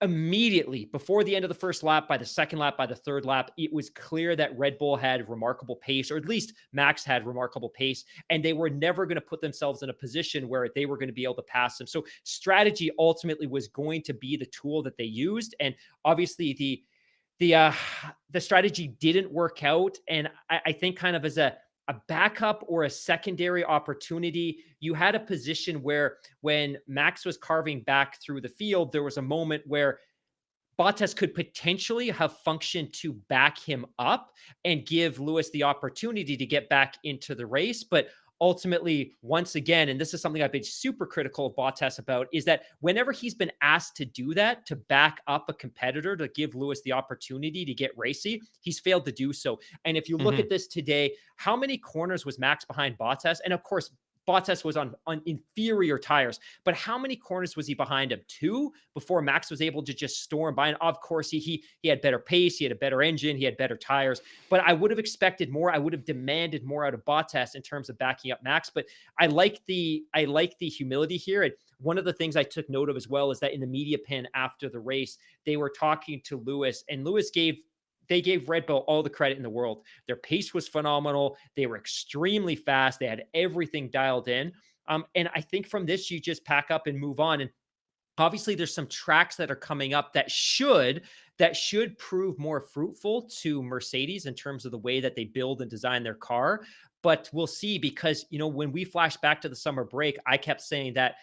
Immediately before the end of the first lap, by the second lap, by the third lap, it was clear that Red Bull had remarkable pace, or at least Max had remarkable pace, and they were never going to put themselves in a position where they were going to be able to pass them. So strategy ultimately was going to be the tool that they used, and obviously the strategy didn't work out. And I think kind of as a backup or a secondary opportunity, you had a position where when Max was carving back through the field, there was a moment where Bottas could potentially have functioned to back him up and give Lewis the opportunity to get back into the race. But ultimately, once again, and this is something I've been super critical of Bottas about, is that whenever he's been asked to do that, to back up a competitor, to give Lewis the opportunity to get racy, he's failed to do so. And if you look at this today, how many corners was Max behind Bottas? And of course, Bottas was on inferior tires, but how many corners was he behind him? 2 before Max was able to just storm by. And of course, he had better pace, he had a better engine, he had better tires. But I would have expected more. I would have demanded more out of Bottas in terms of backing up Max. But I like the humility here. And one of the things I took note of as well is that in the media pen after the race, they were talking to Lewis, and Lewis gave Red Bull all the credit in the world. Their pace was phenomenal. They were extremely fast. They had everything dialed in. And I think from this, you just pack up and move on. And Obviously, there's some tracks that are coming up that should prove more fruitful to Mercedes in terms of the way that they build and design their car. But we'll see, because when we flash back to the summer break, I kept saying that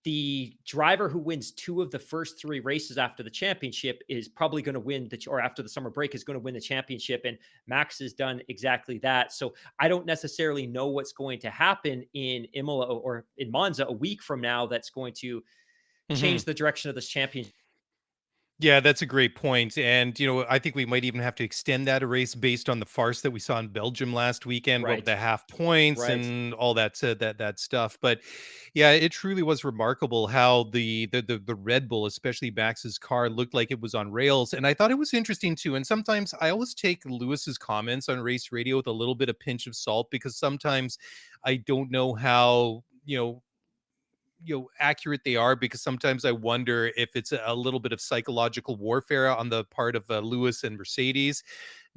the driver who wins two of the first three races after the championship is probably going to win or after the summer break is going to win the championship. And Max has done exactly that. So I don't necessarily know what's going to happen in Imola or in Monza a week from now that's going to Mhm. change the direction of this championship. Yeah, that's a great point. And, I think we might even have to extend that race based on the farce that we saw in Belgium last weekend, what with Right. the half points Right. and all that stuff. But yeah, it truly was remarkable how the Red Bull, especially Max's car, looked like it was on rails. And I thought it was interesting too. And sometimes I always take Lewis's comments on race radio with a little bit of pinch of salt, because sometimes I don't know how, accurate they are, because sometimes I wonder if it's a little bit of psychological warfare on the part of Lewis and Mercedes,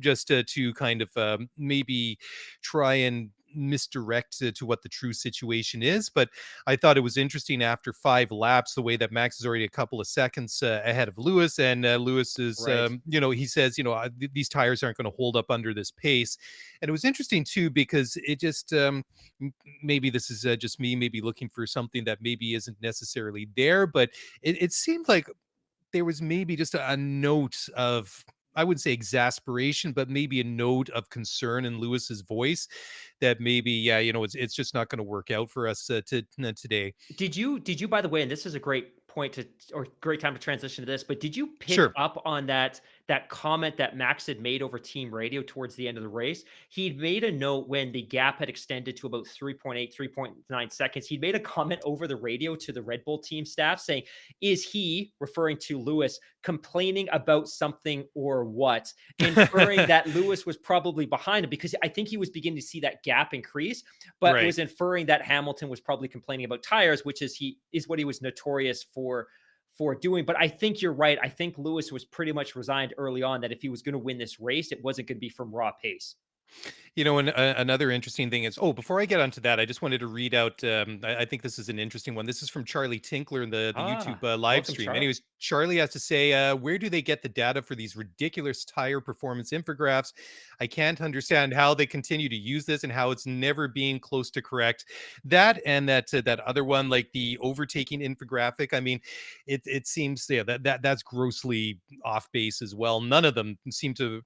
just to kind of maybe try and misdirect to what the true situation is. But I thought it was interesting after 5 laps, the way that Max is already a couple of seconds ahead of Lewis, and Lewis is, Right. he says, these tires aren't going to hold up under this pace. And it was interesting too, because it just, maybe this is just me, maybe looking for something that maybe isn't necessarily there, but it seemed like there was maybe just a note of, I wouldn't say exasperation, but maybe a note of concern in Lewis's voice, that maybe, yeah, it's just not going to work out for us today. Did you, by the way, and this is a great point or great time to transition to this, but did you pick Sure. up on that comment that Max had made over team radio towards the end of the race? He'd made a note when the gap had extended to about 3.8, 3.9 seconds. He'd made a comment over the radio to the Red Bull team staff saying, is he, referring to Lewis, complaining about something or what? Inferring that Lewis was probably behind him, because I think he was beginning to see that gap increase, but Right. was inferring that Hamilton was probably complaining about tires, which is what he was notorious for doing. But I think you're right. I think Lewis was pretty much resigned early on that if he was going to win this race, it wasn't going to be from raw pace. And another interesting thing is, before I get onto that, I just wanted to read out. I think this is an interesting one. This is from Charlie Tinkler in the YouTube live Welcome, stream. Charlie. Anyways, Charlie has to say, where do they get the data for these ridiculous tire performance infographics? I can't understand how they continue to use this and how it's never being close to correct. That and that other one, like the overtaking infographic. I mean, it seems, yeah, that's grossly off base as well. None of them seem to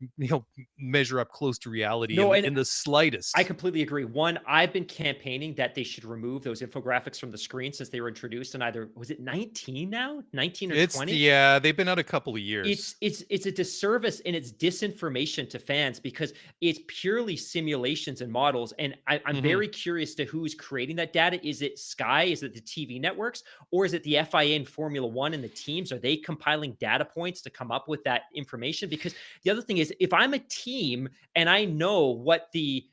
measure up close to reality No, and in the I slightest. completely agree. One, I've been campaigning that they should remove those infographics from the screen since they were introduced in either, was it 19 now? 19 or 20? Yeah, they've been out a couple of years. It's a disservice and it's disinformation to fans, because it's purely simulations and models. And I'm Mhm. very curious to who's creating that data. Is it Sky? Is it the TV networks? Or is it the FIA and Formula One and the teams? Are they compiling data points to come up with that information? Because the other thing is, if I'm a team and I know what the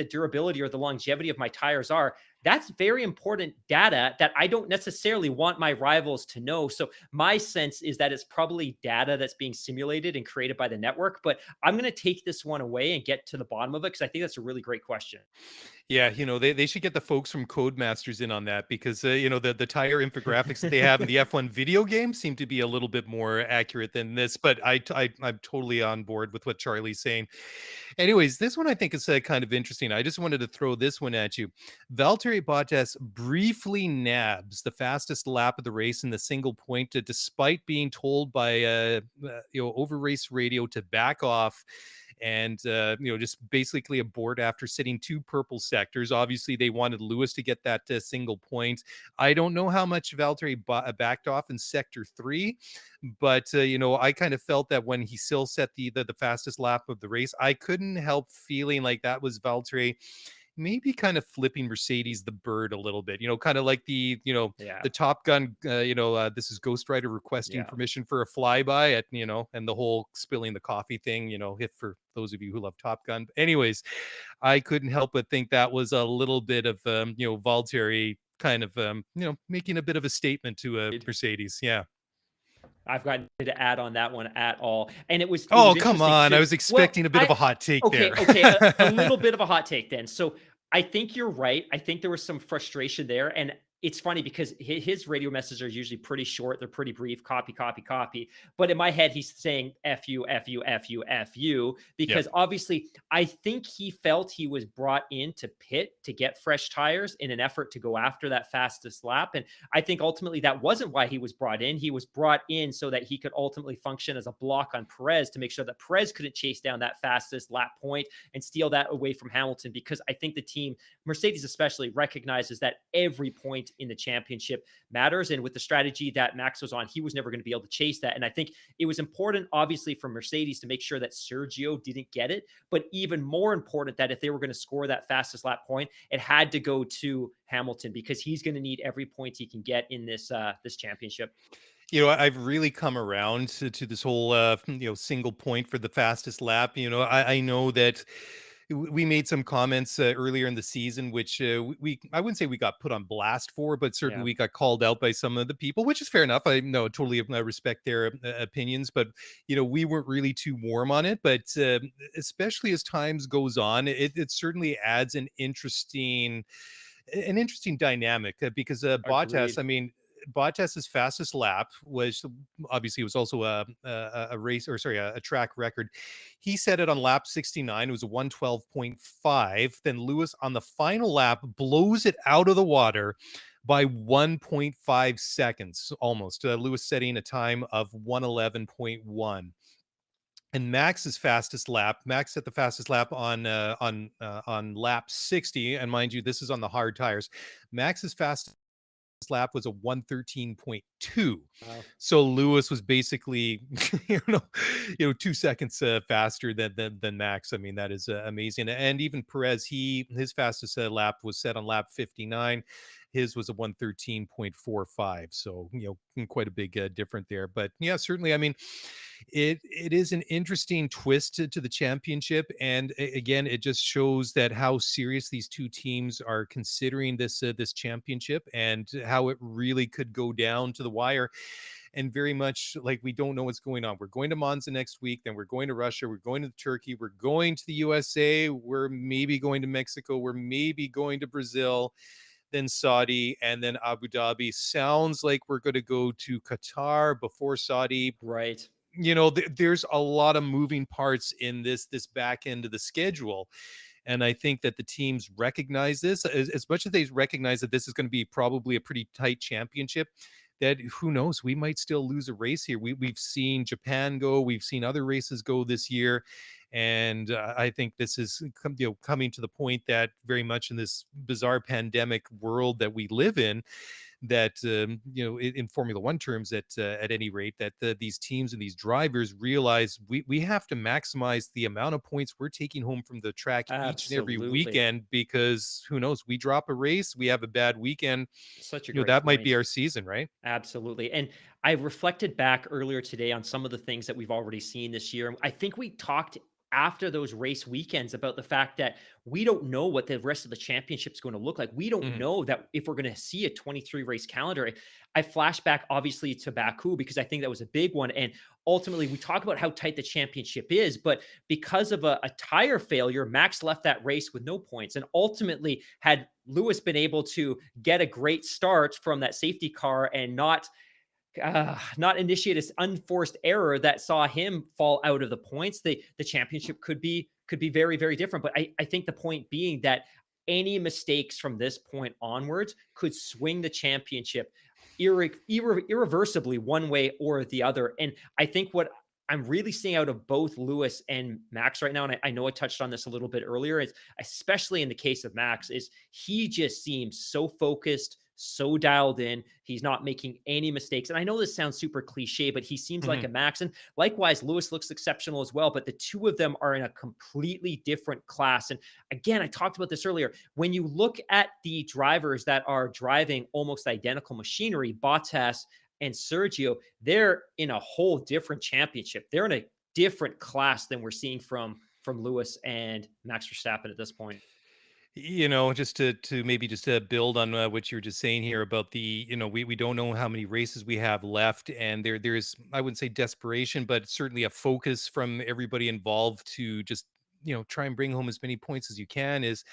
durability or the longevity of my tires are, that's very important data that I don't necessarily want my rivals to know. So my sense is that it's probably data that's being simulated and created by the network. But I'm going to take this one away and get to the bottom of it, because I think that's a really great question. Yeah, they should get the folks from Codemasters in on that, because the tire infographics that they have in the F1 video game seem to be a little bit more accurate than this. But I'm totally on board with what Charlie's saying. Anyways, this one I think is kind of interesting. I just wanted to throw this one at you. Valtteri Bottas briefly nabs the fastest lap of the race in the single point, despite being told by over race radio to back off, and just basically abort after sitting 2 purple sectors. Obviously, they wanted Lewis to get that single point. I don't know how much Valtteri backed off in sector 3, but I kind of felt that when he still set the fastest lap of the race, I couldn't help feeling like that was Valtteri maybe kind of flipping Mercedes the bird a little bit, kind of like Yeah. the Top Gun, this is Ghost Rider requesting Yeah. permission for a flyby at, and the whole spilling the coffee thing, if for those of you who love Top Gun. Anyways, I couldn't help but think that was a little bit of, Valtteri kind of, making a bit of a statement to Mercedes. Yeah. I've got to add on that one at all. And it was Oh, come interesting on. I too. was Well, expecting a bit of a hot take okay, there. okay, a little bit of a hot take then. So I think you're right. I think there was some frustration there. And it's funny because his radio messages are usually pretty short. They're pretty brief, copy, copy, copy. But in my head, he's saying F you, F you, F you, F you, Yep. because obviously I think he felt he was brought in to pit to get fresh tires in an effort to go after that fastest lap. And I think ultimately that wasn't why he was brought in. He was brought in so that he could ultimately function as a block on Perez to make sure that Perez couldn't chase down that fastest lap point and steal that away from Hamilton, because I think the team, Mercedes especially, recognizes that every point in the championship matters. And with the strategy that Max was on, he was never going to be able to chase that. And I think it was important, obviously, for Mercedes to make sure that Sergio didn't get it, but even more important that if they were going to score that fastest lap point, it had to go to Hamilton, because he's going to need every point he can get in this championship. I've really come around to this whole, single point for the fastest lap. I know that we made some comments earlier in the season, which I wouldn't say we got put on blast for, but certainly Yeah, we got called out by some of the people, which is fair enough. I know totally respect their opinions, but we weren't really too warm on it. But especially as times goes on, it certainly adds an interesting dynamic because Bottas, agreed. I mean, Bottas's fastest lap was obviously, it was also a race, or sorry, a track record. He set it on lap 69. It was a 112.5. Then Lewis on the final lap blows it out of the water by 1.5 seconds almost. Lewis setting a time of 111.1. And Max's fastest lap, Max set the fastest lap on lap 60, and mind you, this is on the hard tires. Max's fastest lap was a 113.2. Wow. So Lewis was basically, 2 seconds faster than Max. I mean, that is amazing. And even Perez, his fastest lap was set on lap 59. His was a 113.45. So, quite a big difference there. But yeah, certainly, I mean, it is an interesting twist to the championship. And again, it just shows that how serious these two teams are considering this championship, and how it really could go down to the wire. And very much like, we don't know what's going on. We're going to Monza next week, then we're going to Russia, we're going to Turkey, we're going to the USA, we're maybe going to Mexico, we're maybe going to Brazil, then Saudi, and then Abu Dhabi. Sounds like we're going to go to Qatar before Saudi. Right. There's a lot of moving parts in this back end of the schedule. And I think that the teams recognize this, as much as they recognize that this is going to be probably a pretty tight championship, that who knows, we might still lose a race here. We've seen Japan go, we've seen other races go this year. And I think this is coming to the point that, very much in this bizarre pandemic world that we live in, that in Formula One terms, that at any rate, that these teams and these drivers realize we have to maximize the amount of points we're taking home from the track each and every Absolutely. weekend, because who knows, we drop a race, we have a bad weekend, Such a great that might be point. our season, right? Absolutely. And I reflected back earlier today on some of the things that we've already seen this year. I think we talked after those race weekends about the fact that we don't know what the rest of the championship is going to look like. We don't Mhm. know that if we're going to see a 23 race calendar. I flash back obviously to Baku, because I think that was a big one. And ultimately, we talk about how tight the championship is, but because of a tire failure, Max left that race with no points. And ultimately, had Lewis been able to get a great start from that safety car and not initiate this unforced error that saw him fall out of the points, the championship could be very, very different. But I think the point being that any mistakes from this point onwards could swing the championship irreversibly one way or the other. And I think what I'm really seeing out of both Lewis and Max right now, and I know I touched on this a little bit earlier, is especially in the case of Max, is he just seems so focused, so dialed in. He's not making any mistakes. And I know this sounds super cliche, but he seems like a Mhm. Max. And likewise, Lewis looks exceptional as well. But the two of them are in a completely different class. And again, I talked about this earlier. When you look at the drivers that are driving almost identical machinery, Bottas and Sergio, they're in a whole different championship. They're in a different class than we're seeing from Lewis and Max Verstappen at this point. Just to maybe just to build on what you were just saying here about the, we don't know how many races we have left, and there's, I wouldn't say desperation, but certainly a focus from everybody involved to just try and bring home as many points as you can. Is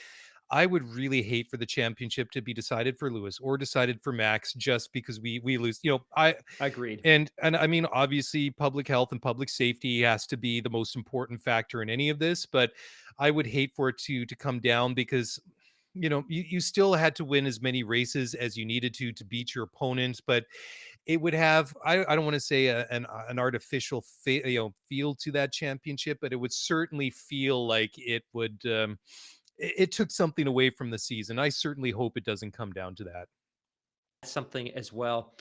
I would really hate for the championship to be decided for Lewis or decided for Max just because we lose. Agreed. And I mean, obviously, public health and public safety has to be the most important factor in any of this, but I would hate for it to come down because you still had to win as many races as you needed to beat your opponent, but it would have I don't want to say an artificial feel to that championship, but it would certainly feel like it would it took something away from the season. I certainly hope it doesn't come down to that. Something as well.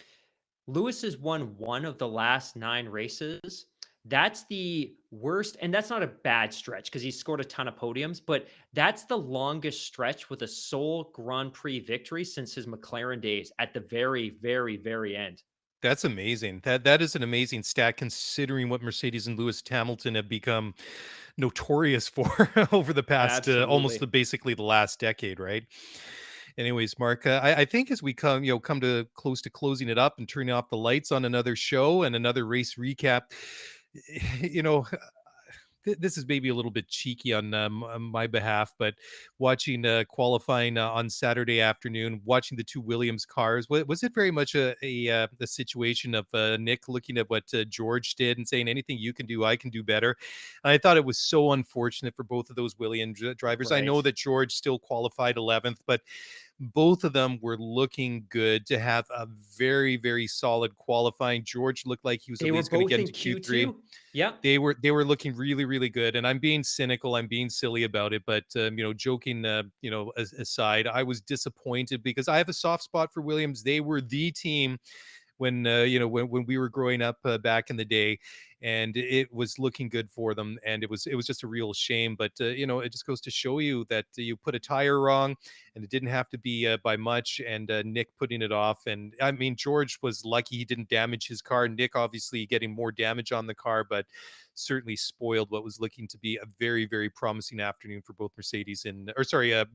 Lewis has won one of the last 9 races. That's the worst, and that's not a bad stretch because he's scored a ton of podiums, but that's the longest stretch with a sole Grand Prix victory since his McLaren days at the very, very, very end. That's amazing. That is an amazing stat considering what Mercedes and Lewis Hamilton have become notorious for over the past almost Absolutely. basically the last decade, right? Anyways, Mark, I think as we come to close to closing it up and turning off the lights on another show and another race recap, you know, this is maybe a little bit cheeky on my behalf, but watching qualifying on Saturday afternoon, watching the two Williams cars, was it very much a situation of Nick looking at what George did and saying, anything you can do, I can do better? And I thought it was so unfortunate for both of those Williams drivers. I know Right. that George still qualified 11th, but both of them were looking good to have a very, very solid qualifying. George looked like he was at They were least going to both get in into Q3. Q2. Yep. They were looking really, really good, and I'm being cynical, I'm being silly about it, but joking aside, I was disappointed because I have a soft spot for Williams. They were the team when when we were growing up back in the day, and it was looking good for them, and it was just a real shame. But it just goes to show you that you put a tire wrong, and it didn't have to be by much. And Nick putting it off, and I mean George was lucky he didn't damage his car. Nick obviously getting more damage on the car, but certainly spoiled what was looking to be a very, very promising afternoon for both Mercedes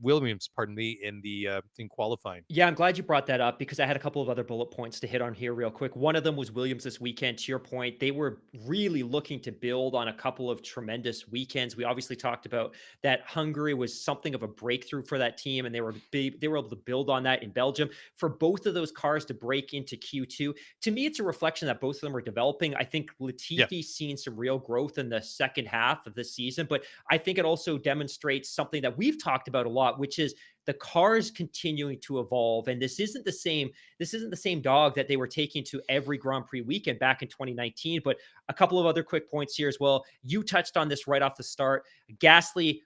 Williams, pardon me, in qualifying. Yeah, I'm glad you brought that up because I had a couple of other bullet points to hit on here real quick. One of them was Williams this weekend. To your point, they were really looking to build on a couple of tremendous weekends. We obviously talked about that Hungary was something of a breakthrough for that team, and they were able to build on that in Belgium. For both of those cars to break into Q2, to me, it's a reflection that both of them are developing. I think Yeah. Latifi's seen some real growth in the second half of the season, but I think it also demonstrates something that we've talked about a lot, which is the cars continuing to evolve. And this isn't the same dog that they were taking to every Grand Prix weekend back in 2019. But a couple of other quick points here as well. You touched on this right off the start. Gasly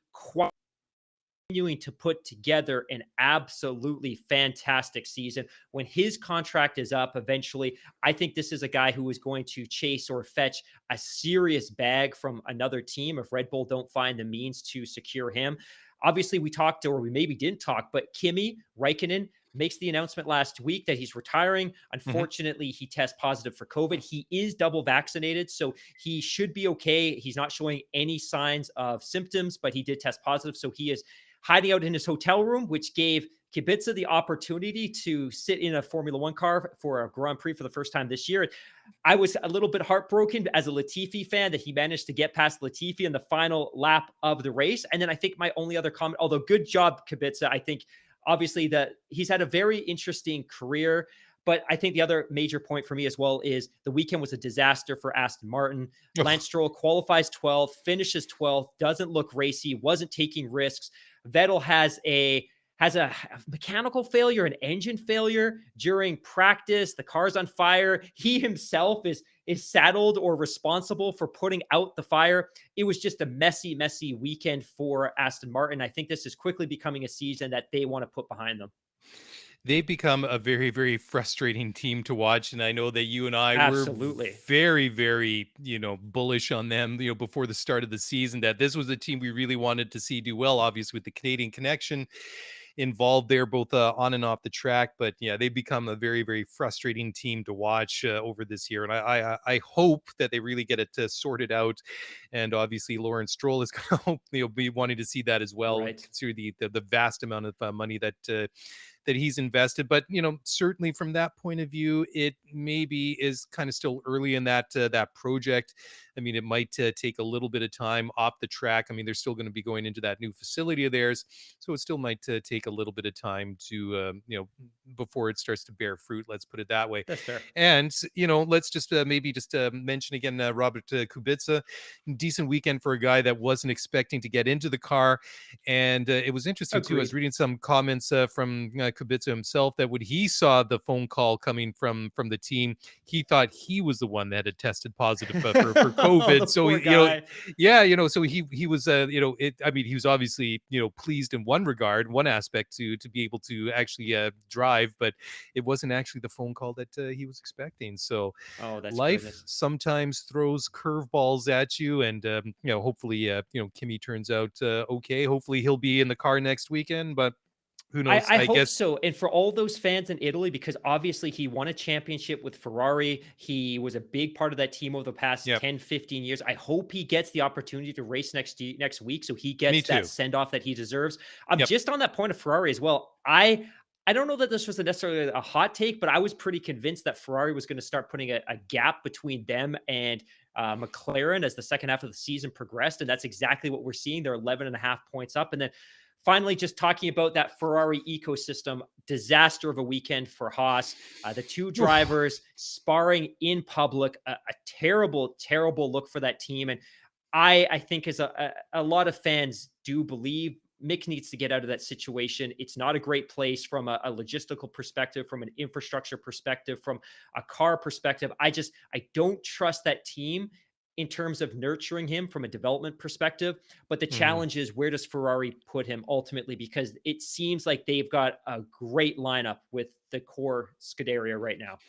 continuing to put together an absolutely fantastic season. When his contract is up eventually, I think this is a guy who is going to chase or fetch a serious bag from another team if Red Bull don't find the means to secure him. Obviously, we talked, or we maybe didn't talk, but Kimi Räikkönen makes the announcement last week that he's retiring. Mhm. Unfortunately, he tests positive for COVID. He is double vaccinated, so he should be okay. He's not showing any signs of symptoms, but he did test positive. So he is hiding out in his hotel room, which gave Kubica the opportunity to sit in a Formula One car for a Grand Prix for the first time this year. I was a little bit heartbroken as a Latifi fan that he managed to get past Latifi in the final lap of the race. And then I think my only other comment, although good job, Kubica, I think obviously that he's had a very interesting career. But I think the other major point for me as well is the weekend was a disaster for Aston Martin. Ugh. Lance Stroll qualifies 12th, finishes 12th, doesn't look racy, wasn't taking risks. Vettel has a mechanical failure, an engine failure during practice. The car's on fire. He himself is saddled or responsible for putting out the fire. It was just a messy, messy weekend for Aston Martin. I think this is quickly becoming a season that they want to put behind them. They've become a very, very frustrating team to watch, and I know that you and I were Absolutely. very, very, bullish on them, before the start of the season, that this was a team we really wanted to see do well, obviously with the Canadian connection involved there, both on and off the track. But yeah, they've become a very, very frustrating team to watch over this year, and I hope that they really get it sorted out. And obviously, Lawrence Stroll is going to hope be wanting to see that as well, Right. consider the vast amount of money that he's invested. But certainly from that point of view, it maybe is kind of still early in that project. I mean, it might take a little bit of time off the track. I mean, they're still going to be going into that new facility of theirs, so it still might take a little bit of time to, before it starts to bear fruit. Let's put it that way. That's fair. And let's just maybe just mention again Robert Kubica. Decent weekend for a guy that wasn't expecting to get into the car, and it was interesting too. I was Agreed. reading some comments from Kubica himself that when he saw the phone call coming from the team, he thought he was the one that had tested positive for Oh, COVID. the So poor guy. yeah, so he was I mean, he was obviously pleased in one regard, one aspect to be able to actually drive, but it wasn't actually the phone call that he was expecting. So Oh, that's life goodness. sometimes throws curveballs at you, and hopefully Kimmy turns out okay. Hopefully he'll be in the car next weekend, but who knows? I I hope guess. so. And for all those fans in Italy, because obviously he won a championship with Ferrari. He was a big part of that team over the past Yeah, 10, 15 years. I hope he gets the opportunity to race next week so he me gets that too. send off that he deserves. I'm Yep. just on that point of Ferrari as well. I don't know that this was necessarily a hot take, but I was pretty convinced that Ferrari was going to start putting a gap between them and McLaren as the second half of the season progressed. And that's exactly what we're seeing. They're 11 and a half points up. And then finally, just talking about that Ferrari ecosystem, disaster of a weekend for Haas. The two Oof. drivers sparring in public, a terrible, terrible look for that team. And I think as a lot of fans do believe Mick needs to get out of that situation. It's not a great place from a logistical perspective, from an infrastructure perspective, from a car perspective. I don't trust that team in terms of nurturing him from a development perspective. But the Mhm. challenge is, where does Ferrari put him ultimately? Because it seems like they've got a great lineup with the core Scuderia right now.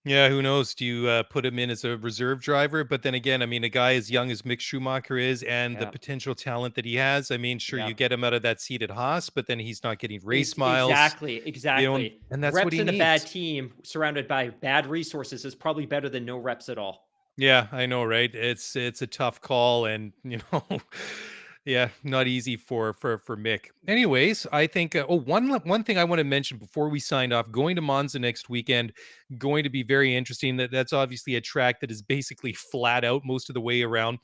Yeah, who knows? Do you put him in as a reserve driver? But then again, I mean, a guy as young as Mick Schumacher is, and the Yeah. potential talent that he has. I mean, sure, Yeah. you get him out of that seat at Haas, but then he's not getting race miles, Exactly. and Exactly. that's what Reps he in a bad needs. team surrounded by bad resources is probably better than no reps at all. Yeah, I know, right? It's a tough call, and yeah, not easy for Mick. Anyways, I think one thing I want to mention before we signed off, going to Monza next weekend, going to be very interesting. That's obviously a track that is basically flat out most of the way around.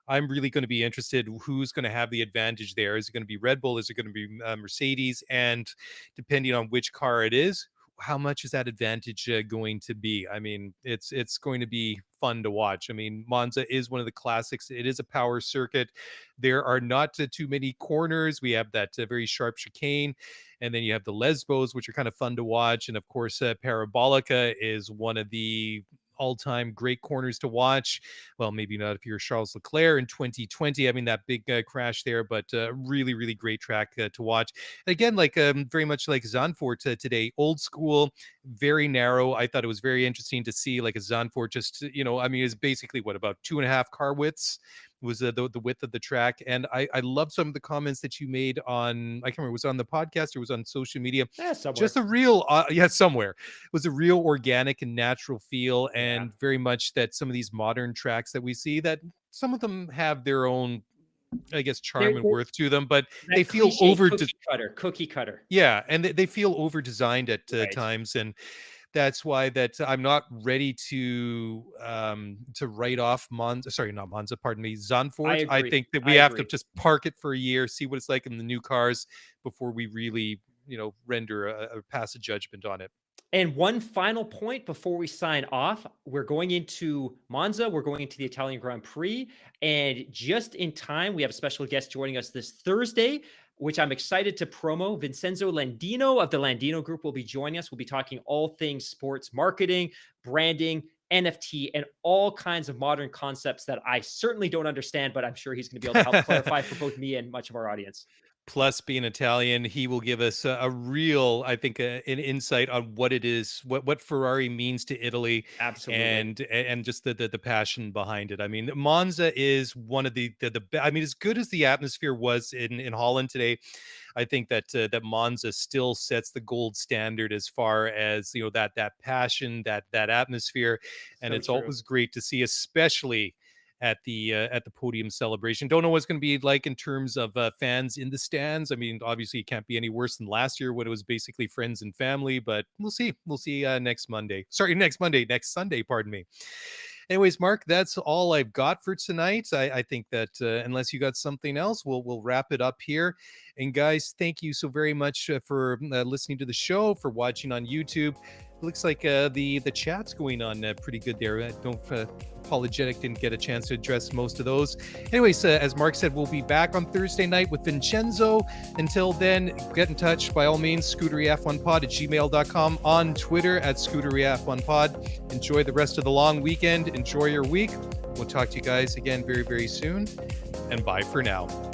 I'm really going to be interested who's going to have the advantage there. Is it going to be Red Bull? Is it going to be Mercedes? And depending on which car it is, how much is that advantage going to be? I mean, it's going to be fun to watch. I mean, Monza is one of the classics. It is a power circuit. There are not too many corners. We have that very sharp chicane, and then you have the Lesbos, which are kind of fun to watch. And of course, Parabolica is one of the all-time great corners to watch. Well, maybe not if you're Charles Leclerc in 2020 having that big crash there, but really, really great track to watch. Again, like very much like Zandvoort today, old school, very narrow. I thought it was very interesting to see like a Zandvoort just, I mean, it's basically what, about 2.5 car widths was the width of the track. And I love some of the comments that you made on, I can't remember, was it on the podcast or was it on social media? Yeah, Just somewhere. a real, yeah, somewhere. It was a real organic and natural feel, Yeah. and very much that some of these modern tracks that we see, that some of them have their own, I guess, charm and They're worth to them, but they that feel cliche over. cookie cutter. Yeah, and they feel over designed at Right. times, and that's why that I'm not ready to write off Monza. Sorry, not Monza. Pardon me, I Zandvoort. I agree. think that we I have to agree. just park it for a year, see what it's like in the new cars before we really, render a pass a judgment on it. And one final point before we sign off, we're going into Monza, we're going into the Italian Grand Prix, and just in time, we have a special guest joining us this Thursday, which I'm excited to promo. Vincenzo Landino of the Landino Group will be joining us. We'll be talking all things sports marketing, branding, NFT, and all kinds of modern concepts that I certainly don't understand, but I'm sure he's going to be able to help clarify for both me and much of our audience. Plus, being Italian, he will give us a real, I think, an insight on what it is, what Ferrari means to Italy, Absolutely. and just the passion behind it. I mean, Monza is one of I mean, as good as the atmosphere was in Holland today, I think that that Monza still sets the gold standard as far as that passion, that atmosphere, and So it's true. always great to see, especially at the podium celebration. Don't know what it's going to be like in terms of fans in the stands. I mean, obviously, it can't be any worse than last year when it was basically friends and family. But we'll see. We'll see next Monday. Sorry, next Monday, next Sunday. Pardon me. Anyways, Mark, that's all I've got for tonight. I think that unless you got something else, we'll wrap it up here. And guys, thank you so very much for listening to the show, for watching on YouTube. It looks like the chat's going on pretty good there. Don't apologetic, didn't get a chance to address most of those. Anyways, as Mark said, we'll be back on Thursday night with Vincenzo. Until then, get in touch by all means, scooteryf1pod at gmail.com, on Twitter at scooteryf1pod. Enjoy the rest of the long weekend. Enjoy your week. We'll talk to you guys again very, very soon. And bye for now.